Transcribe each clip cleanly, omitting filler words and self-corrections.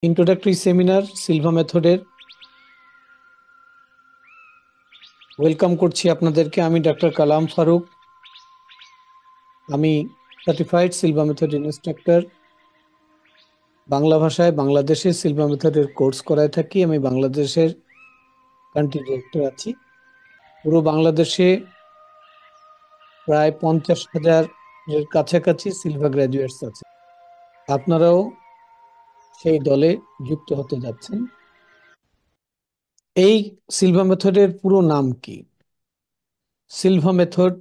Introductory seminar Silva মেথডের welcome করছি আপনাদেরকে। আমি ডক্টর কালাম ফারুক। আমি certified Silva method instructor. Bangla ভাষায় বাংলাদেশে সিলভা মেথডের কোর্স করায় থাকি। আমি বাংলাদেশের কান্ট্রি ডিরেক্টর আছি। পুরো বাংলাদেশে প্রায় 50,000 এর কাছাকাছি সিলভা গ্র্যাজুয়েটস আছে। আপনারাও সেই দলে যুক্ত হতে যাচ্ছেন। এই সিলভা মেথডের পুরো নাম কি? সিলভা মেথড,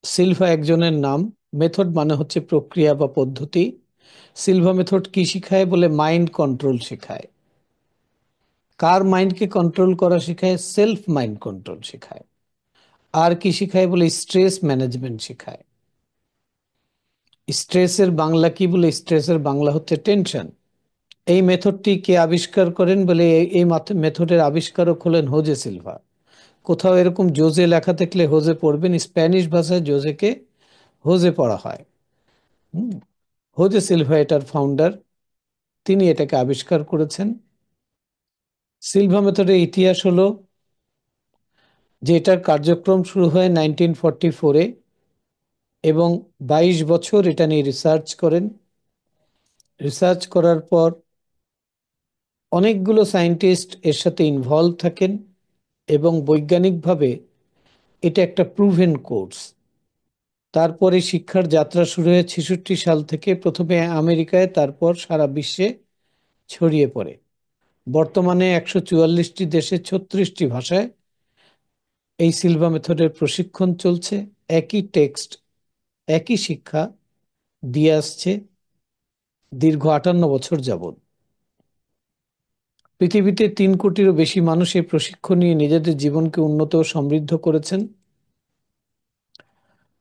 সিলভা একজনের নাম, মেথড মানে হচ্ছে প্রক্রিয়া বা পদ্ধতি। সিলভা মেথড কি শিখায়? বলে মাইন্ড কন্ট্রোল শেখায়। কার মাইন্ডকে কন্ট্রোল করা শেখায়? সেলফ মাইন্ড কন্ট্রোল শেখায়। আর কি শিখায়? বলে স্ট্রেস ম্যানেজমেন্ট শেখায়। স্ট্রেসের বাংলা কি? বলে স্ট্রেসের বাংলা হচ্ছে টেনশন। এই মেথডটি কে আবিষ্কার করেন? বলে এই মেথডের আবিষ্কারক হলেন হোজে সিলভা। কোথাও এরকম জোজে লেখা থাকলে হোজে পড়বেন। স্প্যানিশ ভাষায় জোজেকে হোজে পড়া হয়। হুম, হোজে সিলভা এটার ফাউন্ডার। তিনি এটাকে আবিষ্কার করেছেন। সিলভা মেথডের ইতিহাস হলো যে এটার কার্যক্রম শুরু হয় 1944-এ এবং 22 বছর এটা নিয়ে রিসার্চ করেন। রিসার্চ করার পর অনেকগুলো সায়েন্টিস্ট এর সাথে ইনভলভ থাকেন এবং বৈজ্ঞানিকভাবে এটা একটা প্রুভেন কোর্স। তারপরে শিক্ষার যাত্রা শুরু হয় 66 সাল থেকে, প্রথমে আমেরিকায়, তারপর সারা বিশ্বে ছড়িয়ে পড়ে। বর্তমানে 144টি দেশে 36টি ভাষায় এই সিলভা মেথডের প্রশিক্ষণ চলছে। একই টেক্সট, একই শিক্ষা দিয়ে আসছে দীর্ঘ 58 বছর যাবৎ। পৃথিবীতে 3 কোটিরও বেশি মানুষ এই প্রশিক্ষণ নিয়ে নিজেদের জীবনকে উন্নত ও সমৃদ্ধ করেছেন।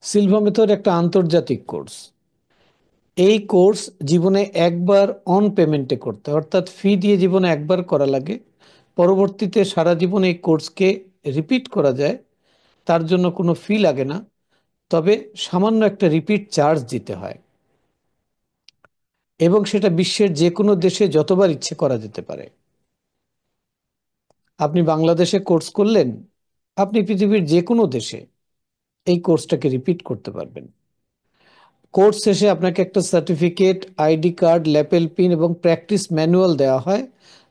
সিলভা মেথড একটা আন্তর্জাতিক কোর্স। এই কোর্স জীবনে একবার অন পেমেন্টে করতে হয়, অর্থাৎ ফি দিয়ে জীবনে একবার করা লাগে। পরবর্তীতে সারা জীবন এই কোর্সকে রিপিট করা যায়, তার জন্য কোনো ফি লাগে না। তবে সামান্য একটা রিপিট চার্জ দিতে হয় এবং সেটা বিশ্বের যে কোনো দেশে যতবার ইচ্ছে করা যেতে পারে। আপনি বাংলাদেশে কোর্স করলেন, আপনি পৃথিবীর যে কোনো দেশে এই কোর্সটাকে রিপিট করতে পারবেন। কোর্স শেষে আপনাকে একটা certificate, ID card, lapel pin এবং প্র্যাকটিস ম্যানুয়াল দেওয়া হয়,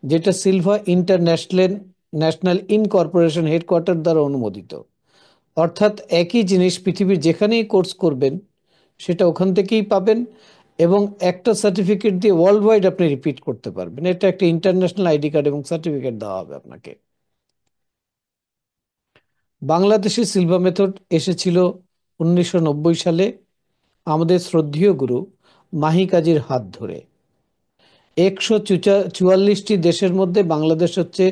যেটা Silva international national incorporation headquarter দ্বারা অনুমোদিত। অর্থাৎ একই জিনিস পৃথিবীর যেখানেই কোর্স করবেন সেটা ওখান থেকেই পাবেন এবং একটা সার্টিফিকেট দিয়ে ওয়ার্ল্ড ওয়াইড আপনি রিপিট করতে পারবেন। এটা একটা ইন্টারন্যাশনাল আইডি কার্ড এবং সার্টিফিকেট দেওয়া হবে আপনাকে। বাংলাদেশে সিলভা মেথড এসেছিল 1990 সালে আমাদের শ্রদ্ধেয় গুরু মাহি কাজীর হাত ধরে। 144টি দেশের মধ্যে বাংলাদেশ হচ্ছে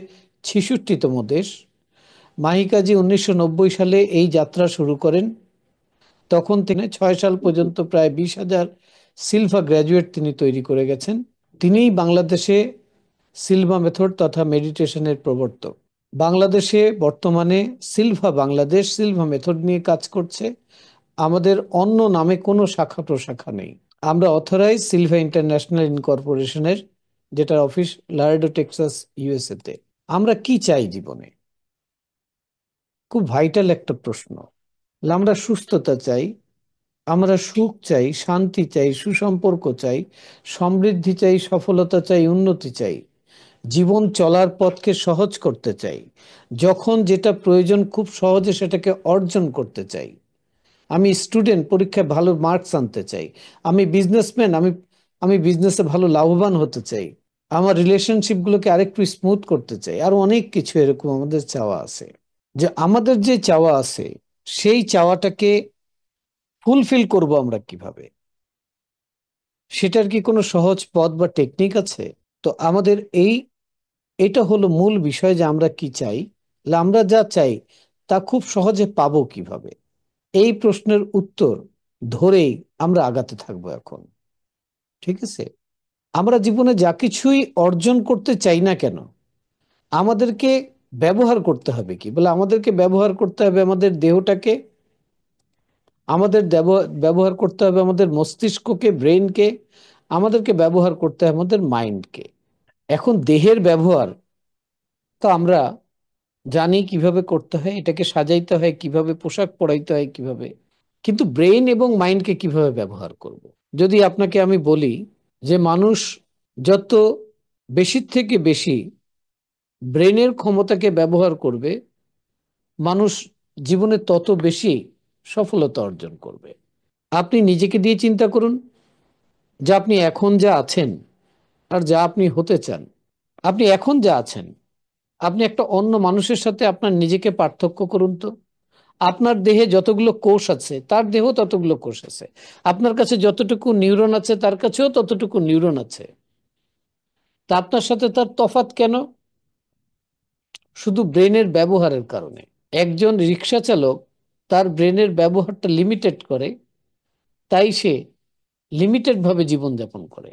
66তম দেশ। মাহি কাজী 1990 সালে এই যাত্রা শুরু করেন। তখন থেকে 6 সাল পর্যন্ত প্রায় 20,000 সিলভা গ্র্যাজুয়েট তিনি তৈরি করে গেছেন। তিনিই বাংলাদেশে সিলভা মেথড তথা মেডিটেশনের প্রবর্তক। বাংলাদেশে বর্তমানে সিলভা বাংলাদেশ সিলভা মেথড নিয়ে কাজ করছে। আমাদের অন্য নামে কোনো শাখা প্রশাখা নেই। আমরা অথরাইজ সিলভা ইন্টারন্যাশনাল ইনকর্পোরেশনের, যেটার অফিস লারেডো টেক্সাস, ইউএসএ তে। আমরা কি চাই জীবনে? খুব ভাইটাল একটা প্রশ্ন। আমরা সুস্থতা চাই, আমরা সুখ চাই, শান্তি চাই, সুসম্পর্ক চাই, সমৃদ্ধি চাই, সফলতা চাই, উন্নতি চাই, জীবন চলার পথকে সহজ করতে চাই, যখন যেটা প্রয়োজন খুব সহজে সেটাকে অর্জন করতে চাই। আমি স্টুডেন্ট, পরীক্ষায় ভালো মার্কস আনতে চাই। আমি বিজনেসম্যান, আমি আমি বিজনেসে ভালো লাভবান হতে চাই। আমার রিলেশনশিপগুলোকে আরেকটু স্মুথ করতে চাই। আর অনেক কিছু এরকম আমাদের চাওয়া আছে। যে আমাদের যে চাওয়া আছে সেই চাওয়াটাকে ফুলফিল করব আমরা কিভাবে? সেটার কি কোনো সহজ পথ বা টেকনিক আছে? তো আমাদের এটা হলো মূল বিষয় যে আমরা কি চাই। আমরা যা চাই তা খুব সহজে পাবো কিভাবে? এই প্রশ্নের উত্তর ধরেই আমরা আগাতে থাকবো এখন। ঠিক আছে? আমরা জীবনে যা কিছুই অর্জন করতে চাই না কেন, আমাদেরকে ব্যবহার করতে হবে কি? বলে আমাদেরকে ব্যবহার করতে হবে আমাদের দেহটাকে, আমাদের ব্যবহার করতে হবে আমাদের মস্তিষ্ককে, ব্রেনকে, আমাদেরকে ব্যবহার করতে হয় আমাদের মাইন্ডকে। এখন দেহের ব্যবহার তো আমরা জানি কিভাবে করতে হয়, এটাকে সাজাইতে হয় কিভাবে, পোশাক পরাইতে হয় কিভাবে, কিন্তু ব্রেন এবং মাইন্ডকে কিভাবে ব্যবহার করব। যদি আপনাকে আমি বলি যে মানুষ যত বেশির থেকে বেশি ব্রেনের ক্ষমতাকে ব্যবহার করবে, মানুষ জীবনে তত বেশি সফলতা অর্জন করবে। আপনি নিজেকে দিয়ে চিন্তা করুন যে আপনি এখন যা আছেন আর যা আপনি হতে চান। আপনি এখন যা আছেন, আপনি একটা অন্য মানুষের সাথে আপনার নিজেকে পার্থক্য করুন তো। আপনার দেহে যতগুলো কোষ আছে তার দেহ ততগুলো কোষ আছে, আপনার কাছে যতটুকু নিউরন আছে তার কাছেও ততটুকু নিউরন আছে। তা আপনার সাথে তার তফাৎ কেন? শুধু ব্রেনের ব্যবহারের কারণে। একজন রিক্সা চালক তার ব্রেনের ব্যবহারটা লিমিটেড করে, তাই সে লিমিটেড ভাবে জীবনযাপন করে।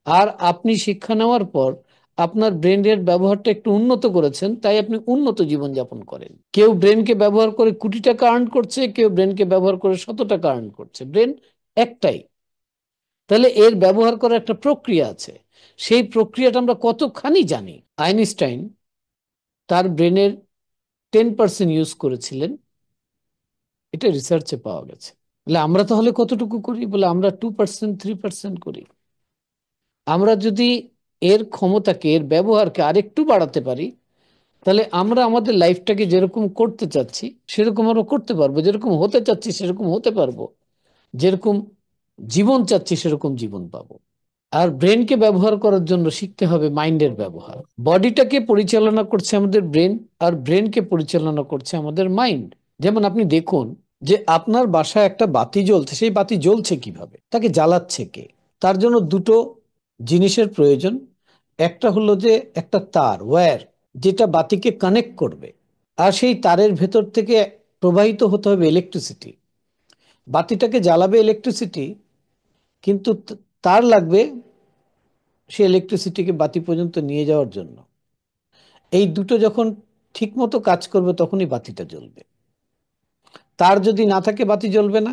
আর আপনি শিক্ষা নেওয়ার পর আপনার ব্রেনের ব্যবহারটা একটু উন্নত করেছেন, তাই আপনি উন্নত জীবনযাপন করেন। কেউ ব্রেনকে ব্যবহার করে কোটি টাকা আর্ন করছে, কেউ ব্রেনকে ব্যবহার করে 100 টাকা আর্ন করছে। ব্রেন একটাই। তাহলে এর ব্যবহার করার একটা প্রক্রিয়া আছে, সেই প্রক্রিয়াটা আমরা কতখানি জানি। আইনস্টাইন তার ব্রেনের 10% ইউজ করেছিলেন, এটা রিসার্চে পাওয়া গেছে। বলে আমরা তাহলে কতটুকু করি? বলে আমরা 2%, 3% করি। আমরা যদি এর ক্ষমতাকে, এর ব্যবহারকে আরেকটু বাড়াতে পারি, তাহলে আমরা আমাদের লাইফটাকে যেরকম করতে চাচ্ছি সেরকম আমরা করতে পারবো, যেরকম হতে চাচ্ছি সেরকম হতে পারবো, যেরকম জীবন চাচ্ছি সেরকম জীবন পাবো। আর ব্রেনকে ব্যবহার করার জন্য শিখতে হবে মাইন্ডের ব্যবহার। বডিটাকে পরিচালনা করছে আমাদের ব্রেন, আর ব্রেনকে পরিচালনা করছে আমাদের মাইন্ড। যেমন আপনি দেখুন যে আপনার বাসায় একটা বাতি জ্বলছে, সেই বাতি জ্বলছে কিভাবে? তাকে জ্বালাচ্ছে কে? তার জন্য দুটো জিনিসের প্রয়োজন। একটা হলো যে একটা তার, ওয়্যার, যেটা বাতিকে কানেক্ট করবে, আর সেই তারের ভেতর থেকে প্রবাহিত হতে হবে ইলেকট্রিসিটি। বাতিটাকে জ্বালাবে ইলেকট্রিসিটি, কিন্তু তার লাগবে সে ইলেকট্রিসিটিকে বাতি পর্যন্ত নিয়ে যাওয়ার জন্য। এই দুটো যখন ঠিকমতো কাজ করবে তখনই বাতিটা জ্বলবে। তার যদি না থাকে বাতি জ্বলবে না,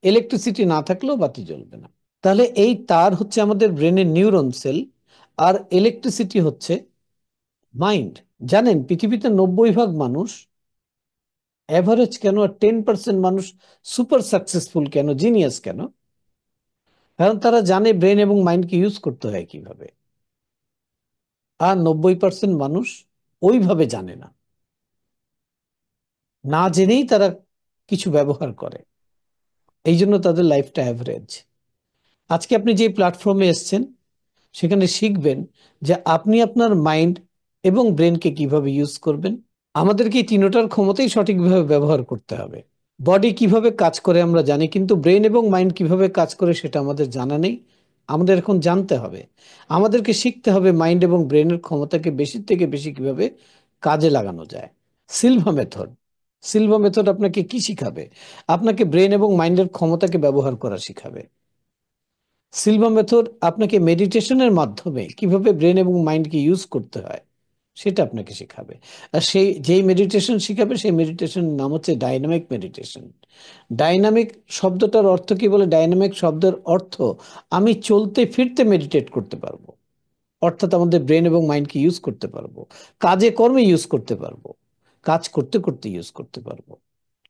ইলেকট্রিসিটি না থাকলেও বাতি জ্বলবে না। তাহলে এই তার হচ্ছে আমাদের ব্রেনের নিউরন সেল, আর ইলেকট্রিসিটি হচ্ছে মাইন্ড। জানেন পৃথিবীতে 90% মানুষ অ্যাভারেজ কেন, আর 10% মানুষ সুপার সাকসেসফুল কেন, জিনিয়াস কেন? কারণ তারা জানে ব্রেন এবং মাইন্ডকে ইউজ করতে হয় কিভাবে। আর 90% মানুষ ওইভাবে জানে না, না জেনেই তারা কিছু ব্যবহার করে, এই জন্য তাদের লাইফটা অ্যাভারেজ। আজকে আপনি যে প্ল্যাটফর্মে এসছেন সেখানে শিখবেন যে আপনি আপনার মাইন্ড এবং ব্রেনকে কিভাবে ইউজ করবেন। আমাদেরকে এই তিনটার ক্ষমতাই সঠিকভাবে ব্যবহার করতে হবে। বডি কিভাবে কাজ করে আমরা জানি, কিন্তু ব্রেন এবং মাইন্ড কিভাবে কাজ করে সেটা আমাদের জানা নেই। আমাদের এখন জানতে হবে। আমাদেরকে শিখতে হবে মাইন্ড এবং ব্রেনের ক্ষমতাকে বেশি থেকে বেশি কিভাবে কাজে লাগানো যায়। Silva method. সিলভা মেথড আপনাকে কি শিখাবে? আপনাকে ব্রেন এবং মাইন্ডের ক্ষমতাকে ব্যবহার করা শিখাবে। সিলভা মেথড আপনাকে মেডিটেশনের মাধ্যমে কিভাবে ব্রেন এবং মাইন্ডকে ইউজ করতে হয় সেটা আপনাকে শেখাবে। আর সেই যেই মেডিটেশন শিখাবে সেই মেডিটেশনের নাম হচ্ছে ডাইনামিক মেডিটেশন। ডাইনামিক শব্দটার অর্থ কি? বলে ডাইনামিক শব্দের অর্থ আমি চলতে ফিরতে মেডিটেট করতে পারবো, অর্থাৎ আমাদের ব্রেন এবং মাইন্ডকে ইউজ করতে পারবো, কাজে কর্মে ইউজ করতে পারবো, কাজ করতে করতে ইউজ করতে পারবো,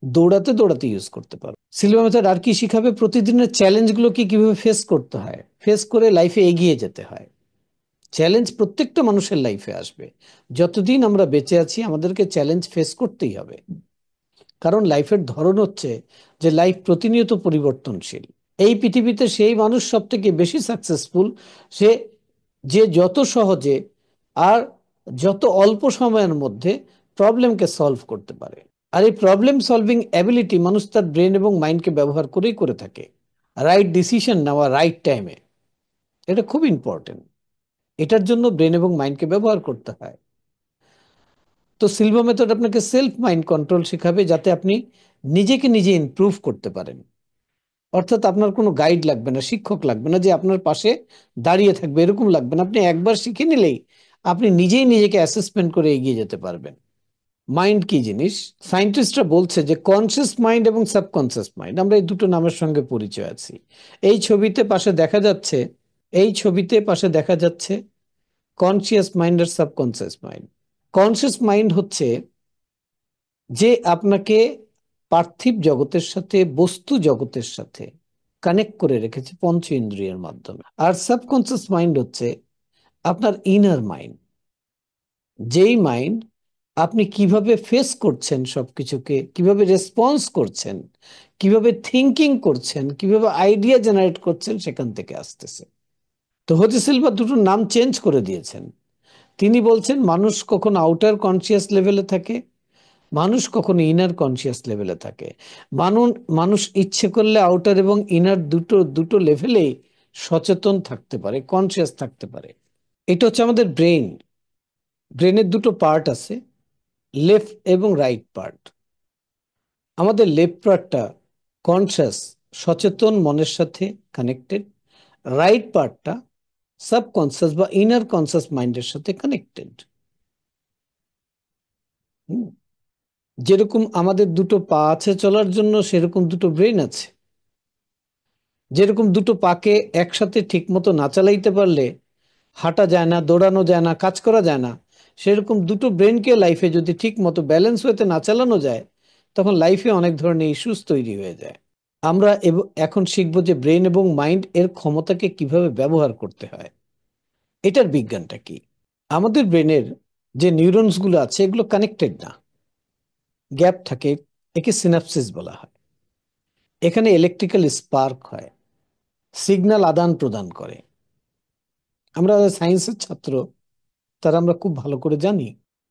দৌড়াতে দৌড়াতে ইউজ করতে পারবো। সিলভা মেথড আর কি শিখাবে? প্রতিদিনের চ্যালেঞ্জগুলোকে কিভাবে ফেস করতে হয়, ফেস করে লাইফে এগিয়ে যেতে হয়। চ্যালেঞ্জ প্রত্যেকটা মানুষের লাইফে আসবে। যতদিন আমরা বেঁচে আছি আমাদেরকে চ্যালেঞ্জ ফেস করতেই হবে, কারণ লাইফের ধরন হচ্ছে যে লাইফ প্রতিনিয়ত পরিবর্তনশীল। এই পৃথিবীতে সেই মানুষ সব থেকে বেশি সাকসেসফুল সে, যে যত সহজে আর যত অল্প সময়ের মধ্যে প্রবলেমকে সলভ করতে পারে। আর এই প্রবলেম সলভিং অ্যাবিলিটি মানুষ তার ব্রেন এবং মাইন্ডকে ব্যবহার করেই করে থাকে। রাইট ডিসিশন নেওয়া রাইট টাইমে, এটা খুব ইম্পর্টেন্ট। এটার জন্য ব্রেন এবং মাইন্ডকে ব্যবহার করতে হয়। তো সিলভা মেথড আপনাকে সেলফ মাইন্ড কন্ট্রোল শেখাবে, যাতে আপনি নিজেকে নিজে ইমপ্রুভ করতে পারেন। অর্থাৎ আপনার কোনো গাইড লাগবে না, শিক্ষক লাগবে না যে আপনার পাশে দাঁড়িয়ে থাকবে, এরকম লাগবে না। আপনি একবার শিখে নিলেই আপনি নিজেই নিজেকে অ্যাসেসমেন্ট করে এগিয়ে যেতে পারবেন। মাইন্ড কি জিনিস? সায়েন্টিস্টরা বলছে যে কনসিয়াস মাইন্ড এবং সাবকনসিয়াস মাইন্ড, আমরা এই দুটো নামের সঙ্গে পরিচয় আছি। এই ছবিতে পাশে দেখা যাচ্ছে এই ছবিতে পাশে দেখা যাচ্ছে কনসিয়াস মাইন্ড আর সাবকনসিয়াস মাইন্ড। কনসিয়াস মাইন্ড হচ্ছে যে আপনাকে পার্থিব জগতের সাথে, বস্তু জগতের সাথে কানেক্ট করে রেখেছে পঞ্চ ইন্দ্রিয়ের মাধ্যমে। আর সাবকনসিয়াস মাইন্ড হচ্ছে আপনার ইনার মাইন্ড, যেই মাইন্ড আপনি কিভাবে ফেস করছেন সবকিছুকে, কিভাবে রেসপন্স করছেন, কিভাবে থিঙ্কিং করছেন, কিভাবে আইডিয়া জেনারেট করছেন, সেখান থেকে আসতেছে। তো হোজে সিলভা দুটোর নাম চেঞ্জ করে দিয়েছেন। তিনি বলছেন মানুষ কখন আউটার কনসিয়াস লেভেলে থাকে, মানুষ কখনো ইনার কনসিয়াস লেভেলে থাকে। মানুষ মানুষ ইচ্ছে করলে আউটার এবং ইনার দুটো দুটো লেভেলেই সচেতন থাকতে পারে, কনসিয়াস থাকতে পারে। এটা হচ্ছে আমাদের ব্রেন। ব্রেনের দুটো পার্ট আছে, লেফট এবং রাইট পার্ট। আমাদের লেফট পার্টটা কনসিয়াস, সচেতন মনের সাথে কানেক্টেড। রাইট পার্টটা সাবকনসিয়াস বা ইনার কনসিয়াস মাইন্ডের সাথে কানেক্টেড। যেরকম আমাদের দুটো পা আছে চলার জন্য, সেরকম দুটো ব্রেন আছে। যেরকম দুটো পাকে একসাথে ঠিকমতো না চালাইতে পারলে হাঁটা যায় না, দৌড়ানো যায় না, কাজ করা যায় না, সেরকম দুটো ব্রেনকে লাইফে যদি ঠিক মতো ব্যালেন্স হতে না চালানো যায়, তখন লাইফে অনেক ধরনের ইস্যুস তৈরি হয়ে যায়। আমরা এখন শিখবো যে ব্রেন এবং মাইন্ড এর ক্ষমতাকে কিভাবে ব্যবহার করতে হয়, এটার বিজ্ঞানটা কি। আমাদের ব্রেনের যে নিউরনস গুলো আছে এগুলো কানেক্টেড না, গ্যাপ থাকে। একে সিনাপসিস বলা হয়। এখানে ইলেকট্রিক্যাল স্পার্ক হয়, সিগন্যাল আদান প্রদান করে। আমরা সায়েন্সের ছাত্র, তারা আমরা খুব ভালো করে জানি।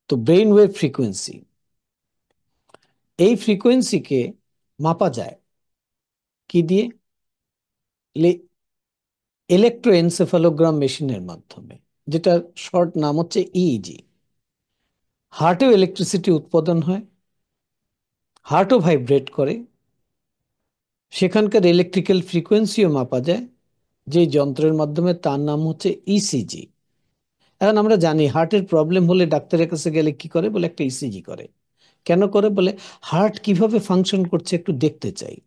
তো ব্রেন ওয়েভ ফ্রিকোয়েন্সি, এই ফ্রিকোয়েন্সিকে মাপা যায় কি দিয়ে? ইলেকট্রোএনসেফালোগ্রাম মেশিনের মাধ্যমে, যেটার শর্ট নাম হচ্ছে ইইজি। হার্টেও ইলেকট্রিসিটি উৎপাদন হয়, হার্টও ভাইব্রেট করে, সেখানকার ইলেকট্রিক্যাল ফ্রিকোয়েন্সিও মাপা যায় যে যন্ত্রের মাধ্যমে, তার নাম হচ্ছে ইসিজি। এখন আমরা জানি হার্টের প্রবলেম হলে ডাক্তারের কাছে গেলে কি করে? বলে একটা ইসিজি করে। কেন করে? বলে হার্ট কিভাবে ফাংশন করছে একটু দেখতে চাই।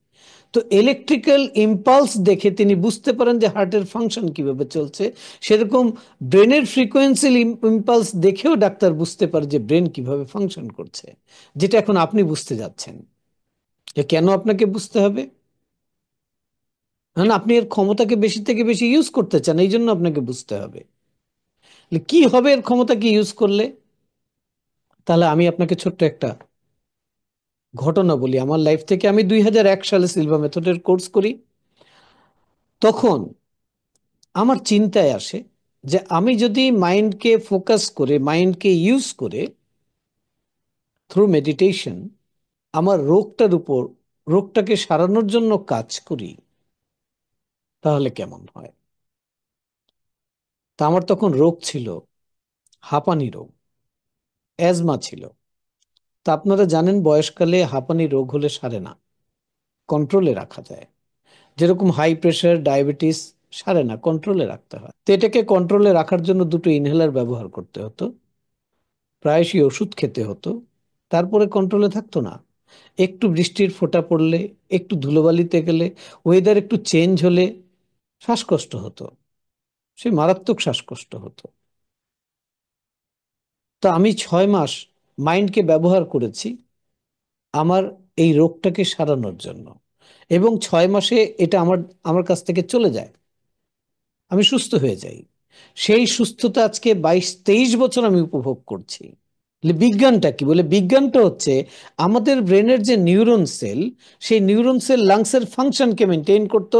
তো ইলেকট্রিক্যাল ইম্পালস দেখে তিনি বুঝতে পারেন যে হার্টের ফাংশন কিভাবে চলছে। সেরকম ব্রেনের ফ্রিকোয়েন্সি ইম্পালস দেখেও ডাক্তার বুঝতে পারে যে ব্রেন কিভাবে ফাংশন করছে, যেটা এখন আপনি বুঝতে যাচ্ছেন। কেন আপনাকে বুঝতে হবে? কারণ আপনি এর ক্ষমতাকে বেশি থেকে বেশি ইউজ করতে চান, এই জন্য আপনাকে বুঝতে হবে। কি হবে এর ক্ষমতাকে ইউজ করলে? তাহলে আমি আপনাকে ছোট্ট একটা ঘটনা বলি আমার লাইফ থেকে। আমি 2001 সালে সিলভা মেথডের কোর্স করি। তখন আমার চিন্তায় আসে যে আমি যদি মাইন্ডকে ফোকাস করে, মাইন্ডকে ইউজ করে থ্রু মেডিটেশন আমার রোগটাকে সারানোর জন্য কাজ করি, তাহলে কেমন হয়? তা আমার তখন রোগ ছিল হাঁপানি রোগ, অ্যাজমা ছিল। তা আপনারা জানেন বয়সকালে হাঁপানি রোগ হলে সারে না, কন্ট্রোলে রাখা যায়। যেরকম হাই প্রেশার, ডায়াবেটিস সারে না, কন্ট্রোলে রাখতে হয়। তো এটাকে কন্ট্রোলে রাখার জন্য দুটো ইনহেলার ব্যবহার করতে হতো, প্রায়শই ওষুধ খেতে হতো, তারপরে কন্ট্রোলে থাকতো না। একটু বৃষ্টির ফোঁটা পড়লে, একটু ধুলোবালিতে গেলে, ওয়েদার একটু চেঞ্জ হলে শ্বাসকষ্ট হতো, সে মারাত্মক শ্বাসকষ্ট হতো। তো আমি 6 মাস মাইন্ডকে ব্যবহার করেছি আমার এই রোগটাকে সারানোর জন্য, এবং 6 মাসে এটা আমার আমার কাছ থেকে চলে যায়, আমি সুস্থ হয়ে যাই। সেই সুস্থতা আজকে 22-23 বছর আমি উপভোগ করছি। বিজ্ঞানটা কি? বলে বিজ্ঞানটা হচ্ছে আমাদের ব্রেনের যে নিউরন সেল, সেই নিউরন সেল লাংসের ফাংশনকে মেনটেন করতো।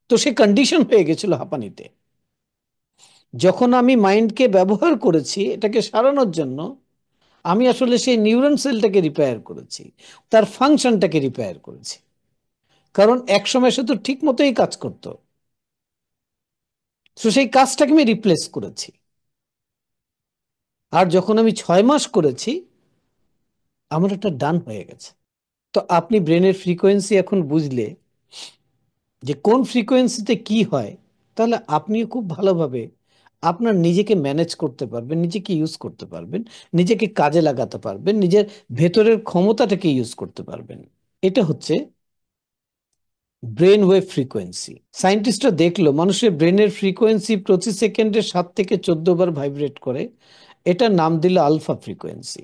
তো সে কন্ডিশন হয়ে গেছিল হাঁপানিতে। যখন আমি মাইন্ডকে ব্যবহার করেছি এটাকে সারানোর জন্য, আমি আসলে সেই নিউরন সেলটাকে রিপেয়ার করেছি, তার ফাংশনটাকে রিপেয়ার করেছি। কারণ একসময় সে তো ঠিক মতোই কাজ করতো, তো সেই কাজটাকে আমি রিপ্লেস করেছি। আর যখন আমি 6 মাস করেছি, আমার এটা ডান হয়ে গেছে। তো আপনি ব্রেনের ফ্রিকোয়েন্সি এখন বুঝলে যে কোন ফ্রিকোয়েন্সিতে কি হয়, তাহলে আপনিও খুব ভালোভাবে আপনার নিজেকে ম্যানেজ করতে পারবেন, নিজেকে ইউজ করতে পারবেন, নিজেকে কাজে লাগাতে পারবেন, নিজের ভেতরের ক্ষমতাটাকে ইউজ করতে পারবেন। এটা হচ্ছে ব্রেন ওয়েভ ফ্রিকোয়েন্সি। সায়েন্টিস্টরা দেখলো মানুষের ব্রেনের ফ্রিকোয়েন্সি প্রতি সেকেন্ডে 7 থেকে 14 বার ভাইব্রেট করে। এটার নাম দিল আলফা ফ্রিকোয়েন্সি।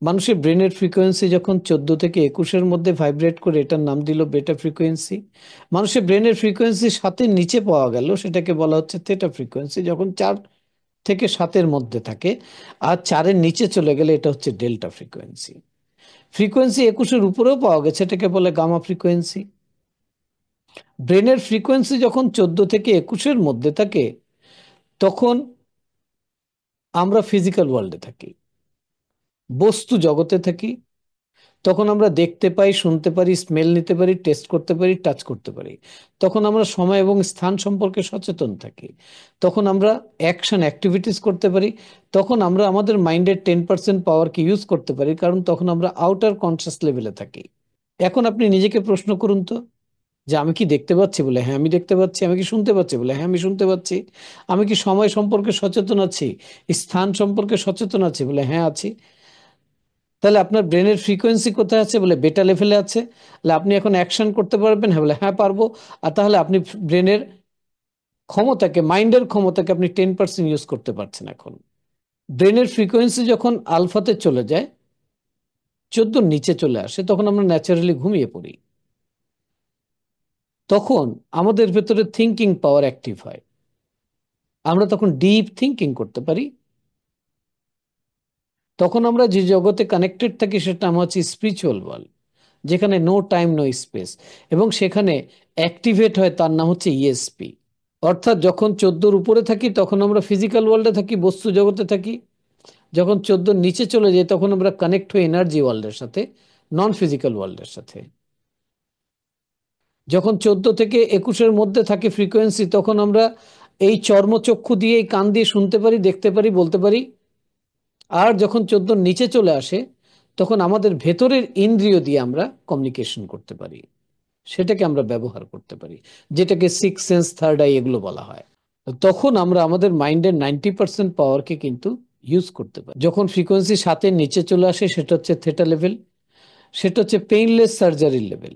মানুষের ব্রেনের ফ্রিকোয়েন্সি যখন 14 থেকে 21-এর মধ্যে ভাইব্রেট করে, এটার নাম দিল বেটা ফ্রিকোয়েন্সি। মানুষের ব্রেনের ফ্রিকোয়েন্সি 7-এর নিচে পাওয়া গেল, সেটাকে বলা হচ্ছে থেটা ফ্রিকোয়েন্সি। যখন 4 থেকে 7-এর মধ্যে থাকে আর 4-এর নিচে চলে গেলে এটা হচ্ছে ডেল্টা ফ্রিকোয়েন্সি। ফ্রিকোয়েন্সি 21-এর উপরেও পাওয়া গেছে, এটাকে বলে গামা ফ্রিকোয়েন্সি। ব্রেনের ফ্রিকোয়েন্সি যখন 14 থেকে 21-এর মধ্যে থাকে তখন আমরা ফিজিক্যাল ওয়ার্ল্ডে থাকি, বস্তু জগতে থাকি। তখন আমরা দেখতে পাই, শুনতে পারি, স্মেল নিতে পারি, টেস্ট করতে পারি, টাচ করতে পারি। তখন আমরা সময় এবং স্থান সম্পর্কে সচেতন থাকি। তখন আমরা অ্যাকশন অ্যাক্টিভিটিস করতে পারি। তখন আমরা আমাদের মাইন্ডের 10% পাওয়ারকে ইউজ করতে পারি, কারণ তখন আমরা আউটার কনসিয়াস লেভেলে থাকি। এখন আপনি নিজেকে প্রশ্ন করুন তো, যে আমি কি দেখতে পাচ্ছি? বলে হ্যাঁ আমি দেখতে পাচ্ছি। আমি কি শুনতে পাচ্ছি? বলে হ্যাঁ আমি শুনতে পাচ্ছি। আমি কি সময় সম্পর্কে সচেতন আছি? স্থান সম্পর্কে সচেতন আছি? বলে হ্যাঁ আছি। তাহলে আপনার ব্রেনের ফ্রিকোয়েন্সি কোথায় আছে? বলে বেটা লেভেলে আছে। তাহলে আপনি এখন অ্যাকশন করতে পারবেন? হ্যাঁ বলে হ্যাঁ পারবো। আর তাহলে আপনি ব্রেনের ক্ষমতাকে, মাইন্ডের ক্ষমতাকে আপনি 10% ইউজ করতে পারছেন এখন। ব্রেনের ফ্রিকোয়েন্সি যখন আলফাতে চলে যায়, 14 নিচে চলে আসে, তখন আমরা ন্যাচারালি ঘুমিয়ে পড়ি। তখন আমাদের ভেতরে থিঙ্কিং পাওয়ার অ্যাক্টিভ হয়। আমরা তখন ডিপ থিঙ্কিং করতে পারি। তখন আমরা যে জগতে কানেক্টেড থাকি সেটা নাম হচ্ছে স্পিরিচুয়াল ওয়ার্ল্ড, যেখানে নো টাইম নো স্পেস, এবং সেখানে অ্যাক্টিভেট হয় তার নাম হচ্ছে ইএসপি। অর্থাৎ যখন 14-র উপরে থাকি তখন আমরা ফিজিক্যাল ওয়ার্ল্ডে থাকি, বস্তু জগতে থাকি। যখন 14-র নিচে চলে যাই তখন আমরা কানেক্ট হই এনার্জি ওয়ার্ল্ডের সাথে, নন ফিজিক্যাল ওয়ার্ল্ডের সাথে। যখন 14 থেকে 21-এর মধ্যে থাকে ফ্রিকোয়েন্সি, তখন আমরা এই চর্মচক্ষু দিয়ে, এই কান দিয়ে শুনতে পারি, দেখতে পারি, বলতে পারি। আর যখন 14-র নিচে চলে আসে তখন আমাদের ভেতরের ইন্দ্রিয় দিয়ে আমরা কমিউনিকেশন করতে পারি, সেটাকে আমরা ব্যবহার করতে পারি, যেটাকে সিক্স সেন্স, থার্ড আই এগুলো বলা হয়। তখন আমরা আমাদের মাইন্ডের 90% পাওয়ারকে কিন্তু ইউজ করতে পারি। যখন ফ্রিকোয়েন্সি 7-এর নিচে চলে আসে সেটা হচ্ছে থেটা লেভেল, সেটা হচ্ছে পেইনলেস সার্জারির লেভেল।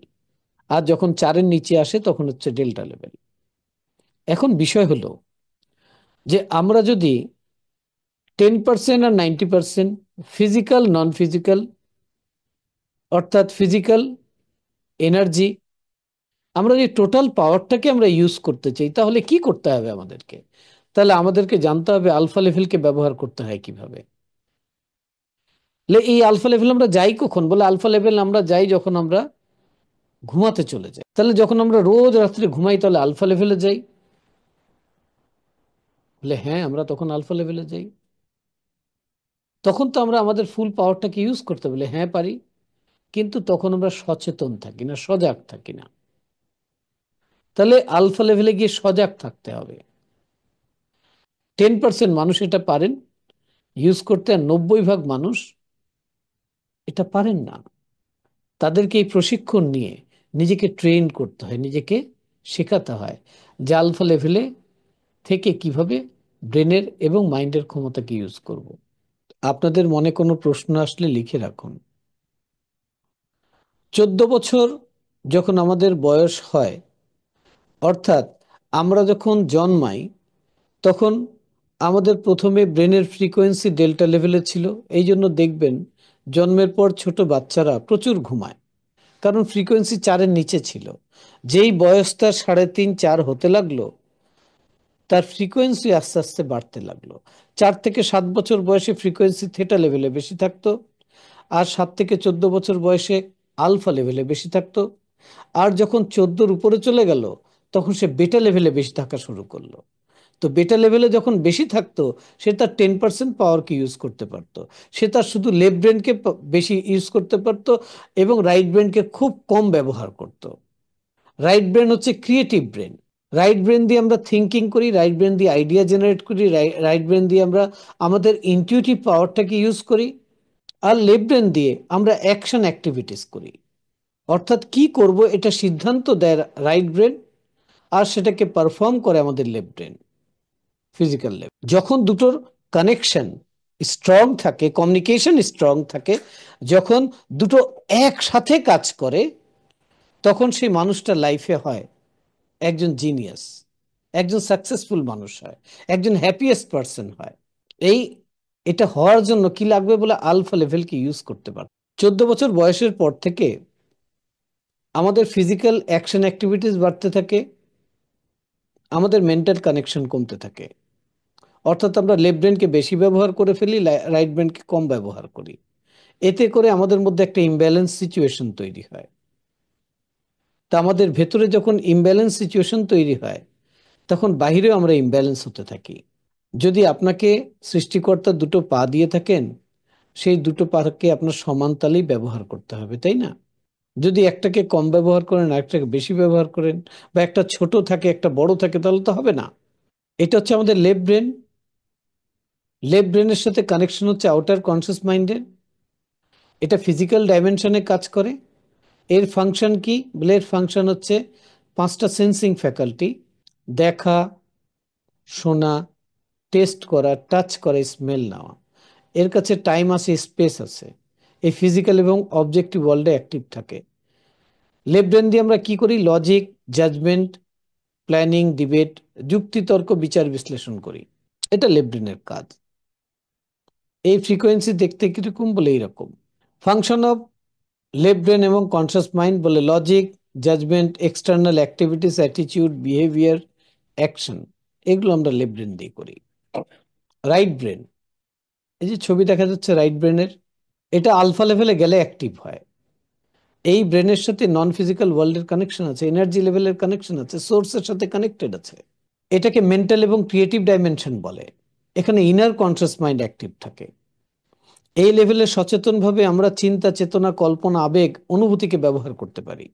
আর যখন 4-এর নিচে আসে তখন হচ্ছে ডেল্টা লেভেল। এখন বিষয় হলো যে আমরা যদি 10% আর 90% ফিজিক্যাল, নন ফিজিক্যাল, অর্থাৎ ফিজিক্যাল এনার্জি, আমরা যে টোটাল পাওয়ারটাকে আমরা ইউজ করতে চাই, তাহলে কি করতে হবে আমাদেরকে? তাহলে আমাদেরকে জানতে হবে আলফা লেভেলকে ব্যবহার করতে হয় কিভাবে। এই আলফা লেভেল আমরা যাই কখন? বলে আলফা লেভেল আমরা যাই যখন আমরা ঘুমাতে চলে যাই। তাহলে যখন আমরা রোজ রাত্রে ঘুমাই তাহলে আলফা লেভেলে যাই? বলে হ্যাঁ আমরা তখন আলফা লেভেলে যাই। তখন তো আমরা আমাদের ফুল পাওয়ারটাকে ইউজ করতে, বলে হ্যাঁ পারি। কিন্তু তখন আমরা সচেতন থাকি না, সজাগ থাকি না। তাহলে আলফা লেভেলে গিয়ে সজাগ থাকতে হবে। 10% মানুষ এটা পারেন ইউজ করতে, আর 90% মানুষ এটা পারেন না। তাদেরকে এই প্রশিক্ষণ নিয়ে নিজেকে ট্রেন করতে হয়, নিজেকে শেখাতে হয় যে আলফা লেভেলে থেকে কিভাবে ব্রেনের এবং মাইন্ডের ক্ষমতাকে ইউজ করব। আপনাদের মনে কোনো প্রশ্ন আসলে লিখে রাখুন। 14 বছর যখন আমাদের বয়স হয়, অর্থাৎ আমরা যখন জন্মাই, তখন আমাদের প্রথমে ব্রেনের ফ্রিকোয়েন্সি ডেল্টা লেভেলে ছিল। এই জন্য দেখবেন জন্মের পর ছোট বাচ্চারা প্রচুর ঘুমায়, কারণ ফ্রিকোয়েন্সি 4-এর নিচে ছিল। যেই বয়স তার 3.5-4 হতে লাগলো, তার ফ্রিকোয়েন্সি আস্তে আস্তে বাড়তে লাগলো। 4 থেকে 7 বছর বয়সে ফ্রিকোয়েন্সি থেটা লেভেলে বেশি থাকতো, আর 7 থেকে 14 বছর বয়সে আলফা লেভেলে বেশি থাকতো। আর যখন 14-র উপরে চলে গেল তখন সে বেটা লেভেলে বেশি থাকা শুরু করলো। তো বেটা লেভেলে যখন বেশি থাকতো সে তার 10% পাওয়ারকে ইউজ করতে পারতো। সে তার শুধু লেফট ব্রেনকে বেশি ইউজ করতে পারতো এবং রাইট ব্রেনকে খুব কম ব্যবহার করতো। রাইট ব্রেন হচ্ছে ক্রিয়েটিভ ব্রেন। রাইট ব্রেন দিয়ে আমরা থিঙ্কিং করি, রাইট ব্রেন দিয়ে আইডিয়া জেনারেট করি, রাইট ব্রেন দিয়ে আমরা আমাদের ইনটিউটিভ পাওয়ারটাকে ইউজ করি। আর লেফট ব্রেন দিয়ে আমরা অ্যাকশন অ্যাক্টিভিটিস করি, অর্থাৎ কি করব এটা সিদ্ধান্ত দেয় রাইট ব্রেন, আর সেটাকে পারফর্ম করে আমাদের লেফট ব্রেন। Physical level. যখন দুটোর কানেকশন স্ট্রং থাকে, কমিউনিকেশন স্ট্রং থাকে, যখন দুটো একসাথে কাজ করে, তখন সেই মানুষটা লাইফে হয় একজন জিনিয়াস, একজন সাকসেসফুল মানুষ হয়, একজন হ্যাপিয়েস্ট পারসন হয়। এই এটা হওয়ার জন্য কি লাগবে বলে আলফা লেভেলকে ইউজ করতে পারে। 14 বছর বয়সের পর থেকে আমাদের ফিজিক্যাল অ্যাকশন অ্যাক্টিভিটিস বাড়তে থাকে, আমাদের মেন্টাল কানেকশন কমতে থাকে। অর্থাৎ আমরা লেফট ব্রেনকে বেশি ব্যবহার করে ফেলি, রাইট ব্রেনকে কম ব্যবহার করি। এতে করে আমাদের মধ্যে একটা ইমব্যালেন্স সিচুয়েশন তৈরি হয়। তা আমাদের ভেতরে যখন ইমব্যালেন্স সিচুয়েশন তৈরি হয়, তখন বাহিরেও আমরা ইমব্যালেন্স হতে থাকি। যদি আপনাকে সৃষ্টিকর্তা দুটো পা দিয়ে থাকেন, সেই দুটো পাকে আপনার সমান তালেই ব্যবহার করতে হবে, তাই না? যদি একটাকে কম ব্যবহার করেন, আরেকটাকে বেশি ব্যবহার করেন, বা একটা ছোট থাকে একটা বড় থাকে, তাহলে তো হবে না। এটা হচ্ছে আমাদের লেফট ব্রেন। লেফট ব্রেনের সাথে কানেকশন হচ্ছে আউটার কনসিয়াস মাইন্ডের। এটা ফিজিক্যাল ডাইমেনশনে কাজ করে। এর ফাংশন কি বলে? এর ফাংশন হচ্ছে 5টা সেন্সিং ফ্যাকাল্টি: দেখা, শোনা, টেস্ট করা, টাচ করা, স্মেল নেওয়া। এর কাছে টাইম আছে, স্পেস আছে। এই ফিজিক্যাল এবং অবজেক্টিভ ওয়ার্ল্ডে অ্যাক্টিভ থাকে। লেফট ব্রেন দিয়ে আমরা কি করি? লজিক, জাজমেন্ট, প্ল্যানিং, ডিবেট, যুক্তি তর্ক, বিচার বিশ্লেষণ করি। এটা লেফট ব্রেনের কাজ। এই ফ্রিকোয়েন্সি দেখতে কিরকম বলে এইরকম। ফাংশন অফ লেফট ব্রেন এবং কনসিয়াস মাইন্ড বলে logic, judgement, external activities, attitude, behaviour, action, এগুলো আমরা লেফট ব্রেন দিয়ে করি। রাইট ব্রেন, এই যে ছবি দেখা যাচ্ছে রাইট ব্রেনের, এটা আলফা লেভেলে গেলে অ্যাক্টিভ হয়। এই ব্রেনের সাথে নন ফিজিক্যাল ওয়ার্ল্ডের কানেকশন আছে, এনার্জি লেভেলের কানেকশন আছে, সোর্সের সাথে কানেক্টেড আছে। এটাকে মেন্টাল এবং ক্রিয়েটিভ ডাইমেনশন বলে। এখানে ইনার কনসিয়াস মাইন্ড অ্যাক্টিভ থাকে। এই লেভেলে সচেতনভাবে আমরা চিন্তা, চেতনা, কল্পনা, আবেগ, অনুভূতিকে ব্যবহার করতে পারি।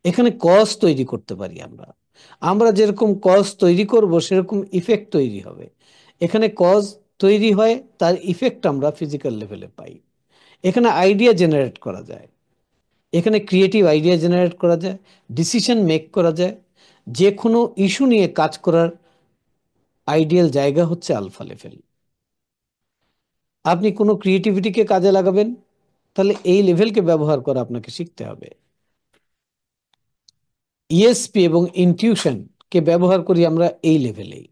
এখানে কজ তৈরি করতে পারি আমরা। আমরা যেরকম কজ তৈরি করব, সেরকম ইফেক্ট তৈরি হবে। এখানে কজ তৈরি হয়, তার ইফেক্ট আমরা ফিজিক্যাল লেভেলে পাই। এখানে আইডিয়া জেনারেট করা যায়, এখানে ক্রিয়েটিভ আইডিয়া জেনারেট করা যায়, ডিসিশন মেক করা যায়। যে কোনো ইস্যু নিয়ে কাজ করার আইডিয়াল জায়গা হচ্ছে আলফা লেভেল। আপনি কোনো ক্রিয়েটিভিটিকে কাজে লাগাবেন, তাহলে এই লেভেলকে ব্যবহার করা আপনাকে শিখতে হবে। ইএসপি এবং ইনটিউশন কে ব্যবহার করি আমরা এই লেভেলেই।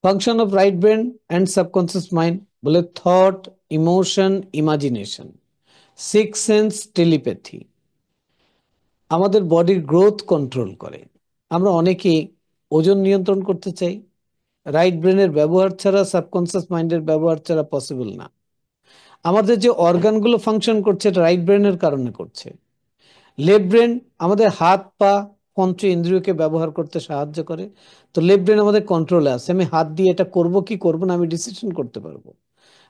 Function of right brain and subconscious mind বলে thought, emotion, imagination, six sense, telepathy. আমাদের বডির গ্রোথ কন্ট্রোল করে। আমরা অনেকেই ওজন নিয়ন্ত্রণ করতে চাই। রাইট ব্রেনের ব্যবহার ছাড়া, সাবকনসিয়াস মাইন্ডের ব্যবহার ছাড়া পসিবল না। আমাদের যে অর্গানগুলো ফাংশন করছে, এটা রাইট ব্রেনের কারণে করছে। লেফট ব্রেন আমাদের হাত পা পঞ্চ ইন্দ্রিয়কে ব্যবহার করতে সাহায্য করে। তো লেফট ব্রেন আমাদের কন্ট্রোলে আছে, আমি হাত দিয়ে এটা করব কি করব না আমি ডিসিশন করতে পারবো।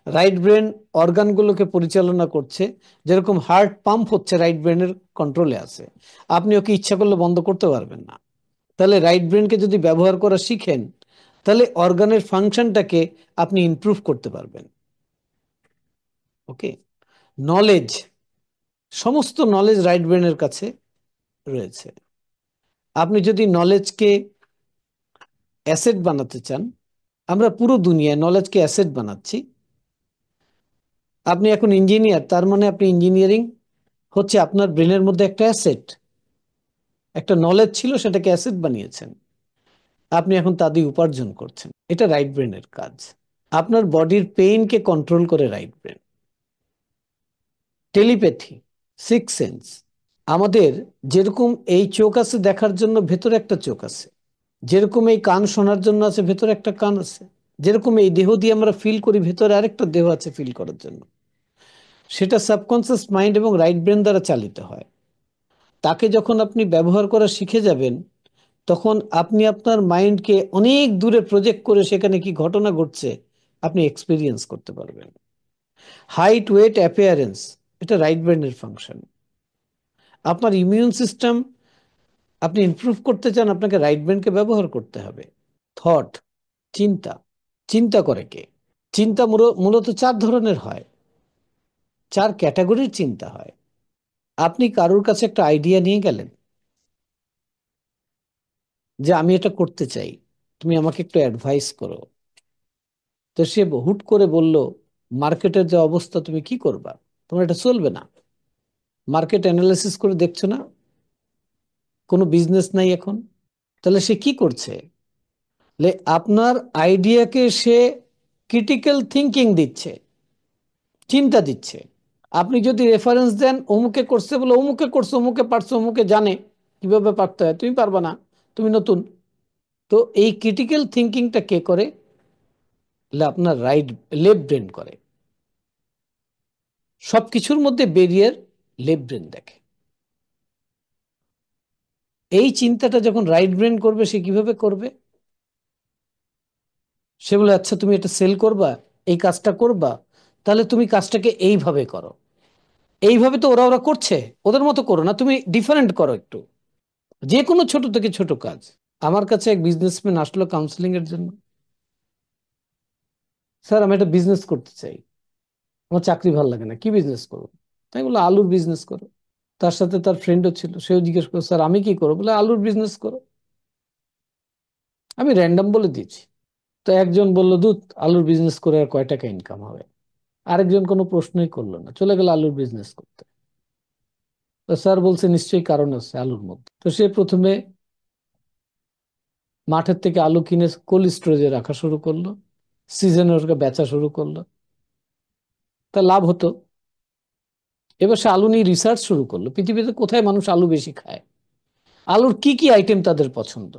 রাইট ব্রেন অর্গানগুলোকে পরিচালনা করছে। যেরকম হার্ট পাম্প হচ্ছে, রাইট ব্রেনের কন্ট্রোলে আছে। আপনি ওকে ইচ্ছা করলে বন্ধ করতে পারবেন না। তাহলে রাইট ব্রেনকে যদি ব্যবহার করা শিখেন, তাহলে অর্গানের ফাংশনটাকে আপনি ইমপ্রুভ করতে পারবেন। ওকে। নলেজ, সমস্ত নলেজ রাইট ব্রেনের কাছে রয়েছে। আপনি যদি নলেজকে অ্যাসেট বানাতে চান, আমরা পুরো দুনিয়ায় নলেজকে অ্যাসেট বানাচ্ছি। আপনি এখন ইঞ্জিনিয়ার, তার মানে আপনি ইঞ্জিনিয়ারিং হচ্ছে আপনার ব্রেনের মধ্যে একটা অ্যাসেট। একটা নলেজ ছিল, সেটাকে অ্যাসেট বানিয়েছেন, আপনি এখন তা দিয়ে উপার্জন করছেন। এটা রাইট ব্রেনের কাজ। আপনার বডির পেইনকে কন্ট্রোল করে right brain. Telepathy, six sense. আমাদের যেরকম এই চোখ আছে দেখার জন্য, ভেতরে একটা চোখ আছে। যেরকম এই কান শোনার জন্য আছে, ভেতরে একটা কান আছে। যেরকম এই দেহ দিয়ে আমরা ফিল করি, ভেতরে আরেকটা দেহ আছে ফিল করার জন্য। সেটা সাবকনসিয়াস মাইন্ড এবং রাইট ব্রেন দ্বারা চালিত হয়। তাকে যখন আপনি ব্যবহার করা শিখে যাবেন, তখন আপনি আপনার মাইন্ডকে অনেক দূরে প্রজেক্ট করে সেখানে কি ঘটনা ঘটছে আপনি এক্সপিরিয়েন্স করতে পারবেন। হাইট, ওয়েট, অ্যাপিয়ারেন্স, এটা রাইট ব্রেনের ফাংশন। আপনার ইমিউন সিস্টেম আপনি ইমপ্রুভ করতে চান, আপনাকে রাইট ব্রেনকে ব্যবহার করতে হবে। থট, চিন্তা। চিন্তা করে কে? চিন্তা মূলত 4 ধরনের হয়, 4 ক্যাটাগরির চিন্তা হয়। আপনি কারোর কাছে একটা আইডিয়া নিয়ে গেলেন যে আমি এটা করতে চাই। তুমি আমাকে একটু অ্যাডভাইস করো। তো সে হুট করে বলল, মার্কেটের যে অবস্থা, তুমি কি করবা? তোমার এটা চলবে না। মার্কেট অ্যানালাইসিস করে দেখছো না কোনো বিজনেস নাই এখন? তাহলে সে কি করছে? আপনার আইডিয়াকে সে ক্রিটিক্যাল থিঙ্কিং দিচ্ছে, চিন্তা দিচ্ছে। আপনি যদি রেফারেন্স দেন, অমুকে করছে বলে অমুকে করছে, অমুকে পারছে, অমুকে জানে কিভাবে পারতে হয়, তুমি পারবা না, তুমি নতুন। তো এই ক্রিটিক্যাল থিঙ্কিংটা কে করে? আপনার রাইট, লেফট ব্রেন করে। সবকিছুর মধ্যে বেরিয়ার লেফট ব্রেন দেখে। এই চিন্তাটা যখন রাইট ব্রেন করবে, সে কিভাবে করবে? সে বলে, আচ্ছা তুমি এটা সেল করবা, এই কাজটা করবা, তাহলে তুমি কাজটাকে এইভাবে করো। এইভাবে তো ওরা ওরা করছে, ওদের মতো করো না, তুমি ডিফারেন্ট করো একটু। যে কোনো ছোট থেকে ছোট কাজ। আমার কাছে এক বিজনেসম্যান আসলো কাউন্সিলিং এর জন্য। স্যার, আমি একটা বিজনেস করতে চাই, আমার চাকরি ভালো লাগে না, কি বিজনেস করবো? তাই বলে, আলুর বিজনেস করো। তার সাথে তার ফ্রেন্ডও ছিল, সেও জিজ্ঞেস করো, স্যার আমি কি করবো? বলে, আলুর বিজনেস করো। আমি র্যান্ডম বলে দিয়েছি। তো একজন বলল, দুধ, আলুর বিজনেস করে আর কয় টাকা ইনকাম হবে? আরেকজন কোনো প্রশ্নই করলো না, চলে গেল আলুর বিজনেস করতে। তো স্যার বলছে, নিশ্চয়ই কারণ আছে আলুর মধ্যে। তো সে প্রথমে মাঠের থেকে আলু কিনে কোল্ড স্টোরেজে রাখা শুরু করলো, সিজনে ওকে বেচা শুরু করলো, তা লাভ হতো। এবার সে আলু নিয়ে রিসার্চ শুরু করলো, পৃথিবীতে কোথায় মানুষ আলু বেশি খায়, আলুর কি কি আইটেম তাদের পছন্দ,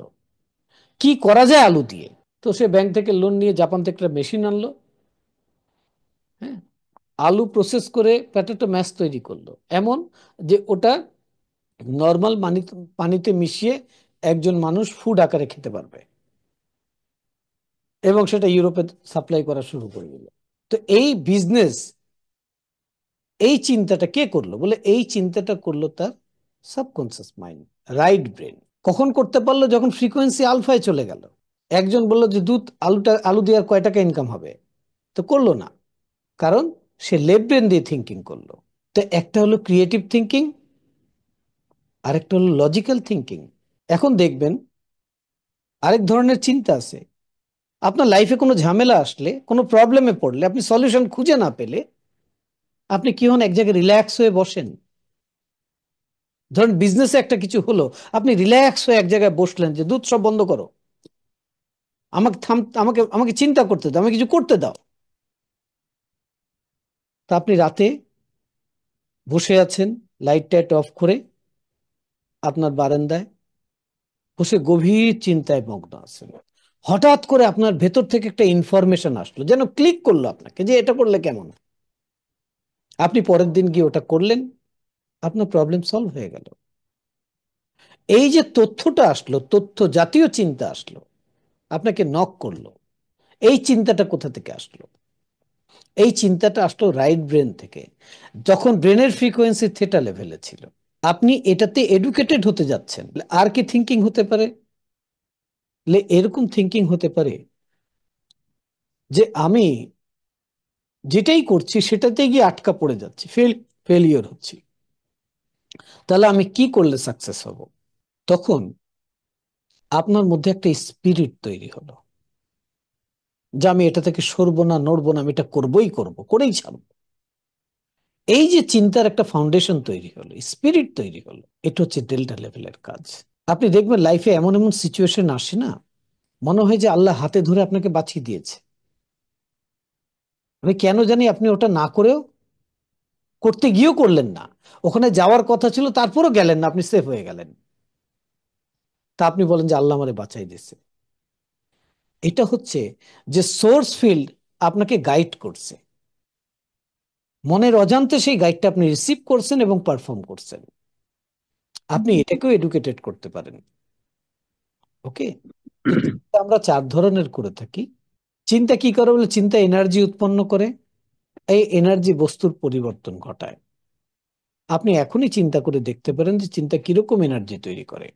কি করা যায় আলু দিয়ে। তো সে ব্যাংক থেকে লোন নিয়ে জাপান থেকে একটা মেশিন আনলো। হ্যাঁ, আলু প্রসেস করে পটেটো ম্যাশ তৈরি করলো, এমন যে ওটা নর্মাল পানিতে মিশিয়ে একজন মানুষ ফুড আকারে খেতে পারবে, এবং সেটা ইউরোপে সাপ্লাই করা শুরু করে দিল। তো এই বিজনেস, এই চিন্তাটা কে করলো? বলে, এই চিন্তাটা করলো তার সাবকনসিয়াস মাইন্ড, রাইট ব্রেন। কখন করতে পারলো? যখন ফ্রিকোয়েন্সি আলফায় চলে গেল। একজন বললো যে, দুধ, আলু দিয়ে আর কয় টাকা ইনকাম হবে? তো করলো না, কারণ সে লেফট ব্রেন দিয়ে থিঙ্কিং করলো। তো একটা হলো ক্রিয়েটিভ থিঙ্কিং, আরেকটা হলো লজিক্যাল থিঙ্কিং। এখন দেখবেন আরেক ধরনের চিন্তা আছে। আপনার লাইফে কোনো ঝামেলা আসলে, কোনো প্রবলেমে পড়লে, আপনি সলিউশন খুঁজে না পেলে, আপনি কি হন? এক জায়গায় রিল্যাক্স হয়ে বসেন। ধরেন বিজনেসে একটা কিছু হলো, আপনি রিল্যাক্স হয়ে এক জায়গায় বসলেন, যে দুধ সব বন্ধ করো, আমাকে থাম, আমাকে আমাকে চিন্তা করতে দাও, আমাকে কিছু করতে দাও। তা আপনি রাতে বসে আছেন, লাইট টাইট অফ করে আপনার বারান্দায় বসে গভীর চিন্তায় মগ্ন আছেন। হঠাৎ করে আপনার ভেতর থেকে একটা ইনফরমেশন আসলো, যেন ক্লিক করলো আপনাকে, যে এটা করলে কেমন। আপনি পরের দিন গিয়ে ওটা করলেন, আপনার প্রবলেম সলভ হয়ে গেল। এই যে তথ্যটা আসলো, তথ্য জাতীয় চিন্তা আসলো, আপনাকে নক করলো, এই চিন্তাটা কোথা থেকে আসলো? এই চিন্তাটা আসলো রাইট ব্রেন থেকে, যখন ব্রেনের ফ্রিকোয়েন্সি থিটা লেভেলে ছিল। আপনি এটাতে এডুকেটেড হতে যাচ্ছেন। আর কি থিঙ্কিং হতে পারে? এরকম থিঙ্কিং হতে পারে যে, আমি যেটাই করছি সেটাতে গিয়ে আটকা পড়ে যাচ্ছি, ফেলিওর হচ্ছি, তাহলে আমি কি করলে সাকসেস হব? তখন আপনার মধ্যে একটা স্পিরিট তৈরি হলো, যে আমি এটা থেকে সরবো না, নড়বো না, আমি এটা করবোই, করবো, করেই ছাড়বো। এই যে চিন্তার একটা ফাউন্ডেশন তৈরি হলো, স্পিরিট তৈরি হলো, এটা হচ্ছে ডেল্টা লেভেলের কাজ। আপনি দেখবেন লাইফে এমন এমন সিচুয়েশন আসে না, মনে হয় যে আল্লাহ হাতে ধরে আপনাকে বাঁচিয়ে দিয়েছে। আমি কেন জানি আপনি ওটা না করেও, করতে গিয়েও করলেন না, ওখানে যাওয়ার কথা ছিল তারপরও গেলেন না, আপনি সেফ হয়ে গেলেন। তা আপনি বলেন যে আল্লাহ আমারে বাঁচাই দিয়েছে। এটা হচ্ছে যে সোর্স ফিল্ড আপনাকে গাইড করছে, মনের অজান্তে সেই গাইডটা আপনি রিসিভ করছেন এবং পারফর্ম করছেন। আপনি এটাকেও এডুকেটেড করতে পারেন। ওকে। তো চিন্তা আমরা চার ধরনের করে থাকি। চিন্তা কি করে? বলে, চিন্তা এনার্জি উৎপন্ন করে, এই এনার্জি বস্তুর পরিবর্তন ঘটায়। আপনি এখনই চিন্তা করে দেখতে পারেন যে চিন্তা কিরকম এনার্জি তৈরি করে।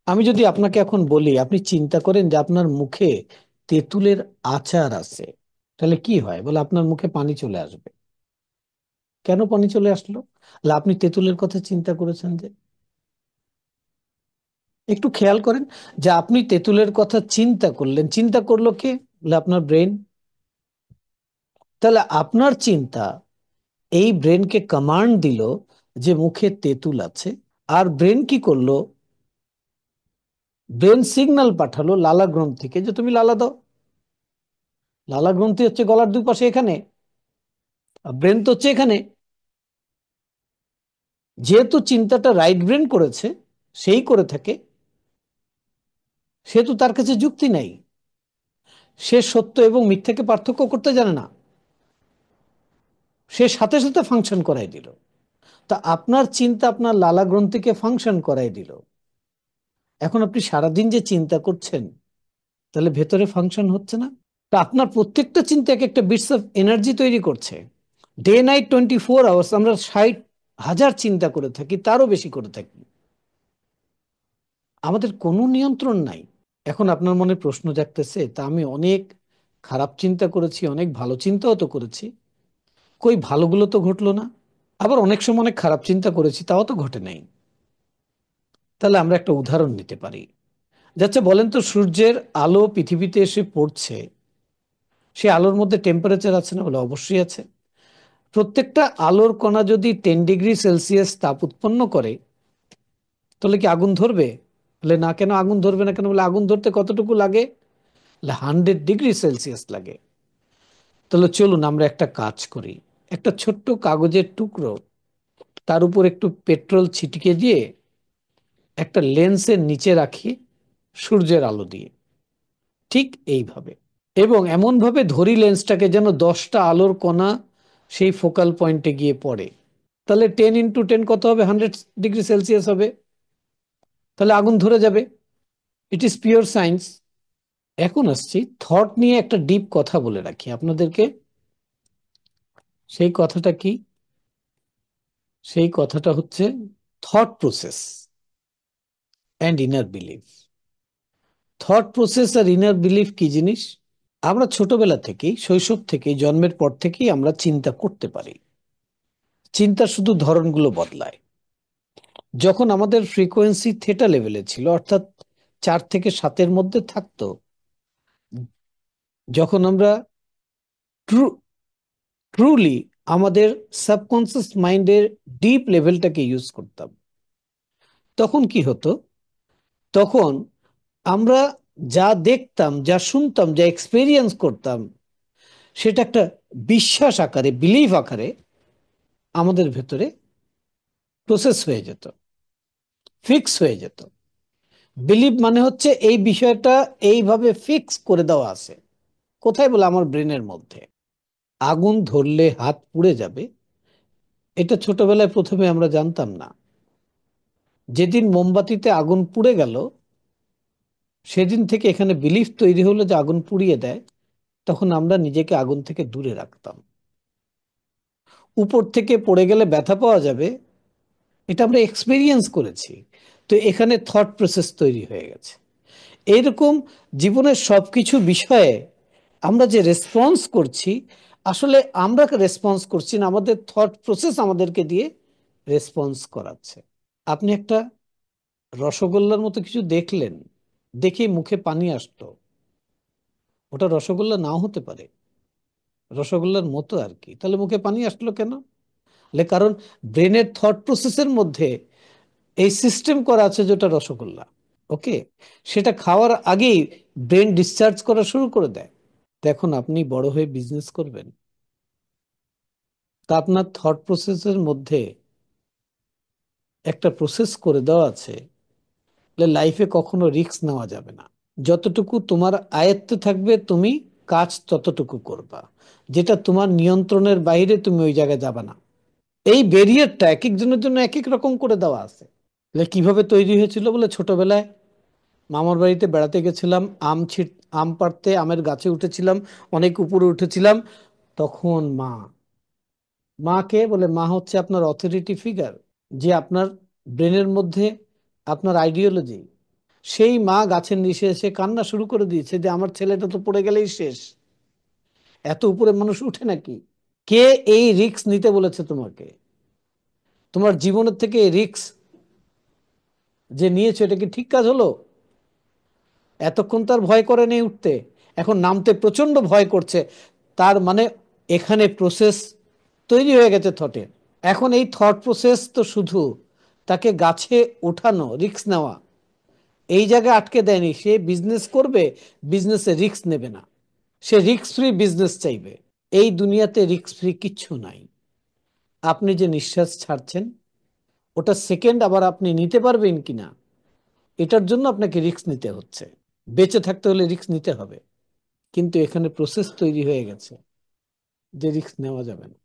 আমি যদি আপনাকে এখন বলি, আপনি চিন্তা করেন যে আপনার মুখে তেঁতুলের আচার আছে, তাহলে কি হয়? বলে, আপনার মুখে পানি চলে আসবে। কেন পানি চলে আসলো? আপনি তেঁতুলের কথা চিন্তা করেছেন যে। একটু খেয়াল করেন যে আপনি তেঁতুলের কথা চিন্তা করলেন, চিন্তা করলো কে? বলে আপনার ব্রেন। তাহলে আপনার চিন্তা এই ব্রেনকে কমান্ড দিল যে মুখে তেঁতুল আছে, আর ব্রেন কি করলো? ব্রেন সিগন্যাল পাঠালো লালা গ্রন্থিকে যে তুমি লালা দাও। লালা গ্রন্থি হচ্ছে গলার দুই পাশে এখানে, আর ব্রেন তো হচ্ছে এখানে। যেহেতু চিন্তাটা রাইট ব্রেন করেছে, সেই করে থাকে, সেহেতু তার কাছে যুক্তি নাই। সে সত্য এবং মিথ্যাকে পার্থক্য করতে জানে না, সে সাথে সাথে ফাংশন করাই দিল। তা আপনার চিন্তা আপনার লালা গ্রন্থিকে ফাংশন করাই দিল। এখন আপনি সারাদিন যে চিন্তা করছেন, তাহলে ভেতরে ফাংশন হচ্ছে না? তা আপনার প্রত্যেকটা চিন্তা এক একটা বিটস অফ এনার্জি তৈরি করছে। ডে নাইট 24 আওয়ার্স আমরা 60,000 চিন্তা করে থাকি, তারও বেশি করে থাকি। আমাদের কোনো নিয়ন্ত্রণ নাই। এখন আপনার মনে প্রশ্ন জাগতেছে, তা আমি অনেক খারাপ চিন্তা করেছি, অনেক ভালো চিন্তাও তো করেছি, কই ভালোগুলো তো ঘটলো না। আবার অনেক সময় অনেক খারাপ চিন্তা করেছি, তাও তো ঘটে নাই। তাহলে আমরা একটা উদাহরণ নিতে পারি। যাচ্ছে বলেন তো, সূর্যের আলো পৃথিবীতে এসে পড়ছে, সে আলোর মধ্যে টেম্পারেচার আছে না? বলে অবশ্যই আছে। প্রত্যেকটা আলোর কণা যদি 10 ডিগ্রি সেলসিয়াস তাপ উৎপন্ন করে, তাহলে কি আগুন ধরবে? বলে না। কেন আগুন ধরবে না? কেন? বলে আগুন ধরতে কতটুকু লাগে? 100 ডিগ্রি সেলসিয়াস লাগে। তাহলে চলুন আমরা একটা কাজ করি। একটা ছোট্ট কাগজের টুকরো, তার উপর একটু পেট্রোল ছিটিকে দিয়ে একটা লেন্সের নিচে রাখি সূর্যের আলো দিয়ে, ঠিক এইভাবে। এবং এমন ভাবে ধরি লেন্সটাকে যেন 10টা আলোর কণা সেই ফোকাল পয়েন্টে গিয়ে পড়ে। তাহলে 10 × 10 কত হবে? 100 ডিগ্রি সেলসিয়াস হবে। তাহলে আগুন ধরে যাবে। It is pure science. এখন আসছি থট নিয়ে একটা ডিপ কথা বলে রাখি আপনাদেরকে। সেই কথাটা কি? সেই কথাটা হচ্ছে thought process and inner belief. Thought process আর ইনার বিলিফ কি জিনিস? আমরা ছোটবেলা থেকেই, শৈশব থেকেই, জন্মের পর থেকেই আমরা চিন্তা করতে পারি। চিন্তার শুধু ধরনগুলো বদলায়। যখন আমাদের ফ্রিকোয়েন্সি থেটা লেভেলে ছিল, অর্থাৎ 4 থেকে 7-এর মধ্যে থাকতো, যখন আমরা ট্রু ট্রুলি আমাদের সাবকনসিয়াস মাইন্ডের ডিপ লেভেলটাকে ইউজ করতাম, তখন কি হতো? তখন আমরা যা দেখতাম, যা শুনতাম, যা এক্সপেরিয়েন্স করতাম, সেটা একটা বিশ্বাস আকারে, বিলিভ আকারে আমাদের ভেতরে প্রসেস হয়ে যেত, ফিক্স হয়ে যেত। বিলিভ মানে হচ্ছে এই বিষয়টা এইভাবে ফিক্স করে দেওয়া আছে। কোথায়? বলে আমার ব্রেনের মধ্যে। আগুন ধরলে হাত পুড়ে যাবে, এটা ছোটবেলায় প্রথমে আমরা জানতাম না। যেদিন মোমবাতিতে আগুন পুড়ে গেল, সেদিন থেকে এখানে বিলিফ তৈরি হলো যে আগুন পুড়িয়ে দেয়, তখন আমরা নিজেকে আগুন থেকে দূরে রাখতাম। উপর থেকে পড়ে গেলে ব্যথা পাওয়া যাবে, এটা আমরা এক্সপেরিয়েন্স করেছি। তো এখানে থট প্রসেস তৈরি হয়ে গেছে। এইরকম জীবনের সবকিছু বিষয়ে আমরা যে রেসপন্স করছি, আসলে আমরা রেসপন্স করছি না, আমাদের থট প্রসেস আমাদেরকে দিয়ে রেসপন্স করাচ্ছে। আপনি একটা রসগোল্লার মতো কিছু দেখলেন, দেখে মুখে পানি আসতো, ওটা রসগোল্লা নাও হতে পারে, রসগোল্লার মতো আর কি। তাহলে মুখে পানি আসলো কেন? কারণ ব্রেনের থট প্রসেসের মধ্যে এই সিস্টেম করা আছে যেটা রসগোল্লা। ওকে, সেটা খাওয়ার আগেই ব্রেন ডিসচার্জ করা শুরু করে দেয়। দেখুন, আপনি বড় হয়ে বিজনেস করবেন, তা আপনার থট প্রসেসের মধ্যে একটা প্রসেস করে দেওয়া আছে, লাইফে কখনো রিস্ক নেওয়া যাবে না। যতটুকু তোমার আয়ত্তে থাকবে তুমি কাজ ততটুকু করবা, যেটা তোমার নিয়ন্ত্রণের বাইরে তুমি ওই জায়গায় যাবে না। এই ব্যারিয়ারটা এক একজনের জন্য এক এক রকম করে দেওয়া আছে। কিভাবে তৈরি হয়েছিল? বলে ছোটবেলায় মামার বাড়িতে বেড়াতে গেছিলাম, আম পাড়তে, আমের গাছে উঠেছিলাম, অনেক উপরে উঠেছিলাম। তখন মাকে বলে, মা হচ্ছে আপনার অথরিটি ফিগার, যে আপনার ব্রেনের মধ্যে আপনার আইডিওলজি। সেই মা গাছের নিচে এসে কান্না শুরু করে দিয়েছে যে আমার ছেলেটা তো পড়ে গেলেই শেষ, এত উপরে মানুষ উঠে নাকি? কে এই রিস্ক নিতে বলেছে তোমাকে? তোমার জীবনের থেকে রিস্ক যে নিয়েছো এটা কি ঠিক কাজ হলো? এতক্ষণ তার ভয় করে নেই উঠতে, এখন নামতে প্রচন্ড ভয় করছে। তার মানে এখানে প্রসেস তৈরি হয়ে গেছে থটের। এখন এই থট প্রসেস তো শুধু তাকে গাছে ওঠানো, রিস্ক নেওয়া, এই জায়গায় আটকে দেয়নি। সে বিজনেস করবে, বিজনেসে রিস্ক নেবে না, সে রিস্ক ফ্রি বিজনেস চাইবে। এই দুনিয়াতে রিস্ক ফ্রি কিচ্ছু নাই। আপনি যে নিঃশ্বাস ছাড়ছেন, ওটা সেকেন্ড আবার আপনি নিতে পারবেন কিনা, এটার জন্য আপনাকে রিস্ক নিতে হচ্ছে। বেঁচে থাকতে হলে রিস্ক নিতে হবে, কিন্তু এখানে প্রসেস তৈরি হয়ে গেছে যে রিস্ক নেওয়া যাবে না।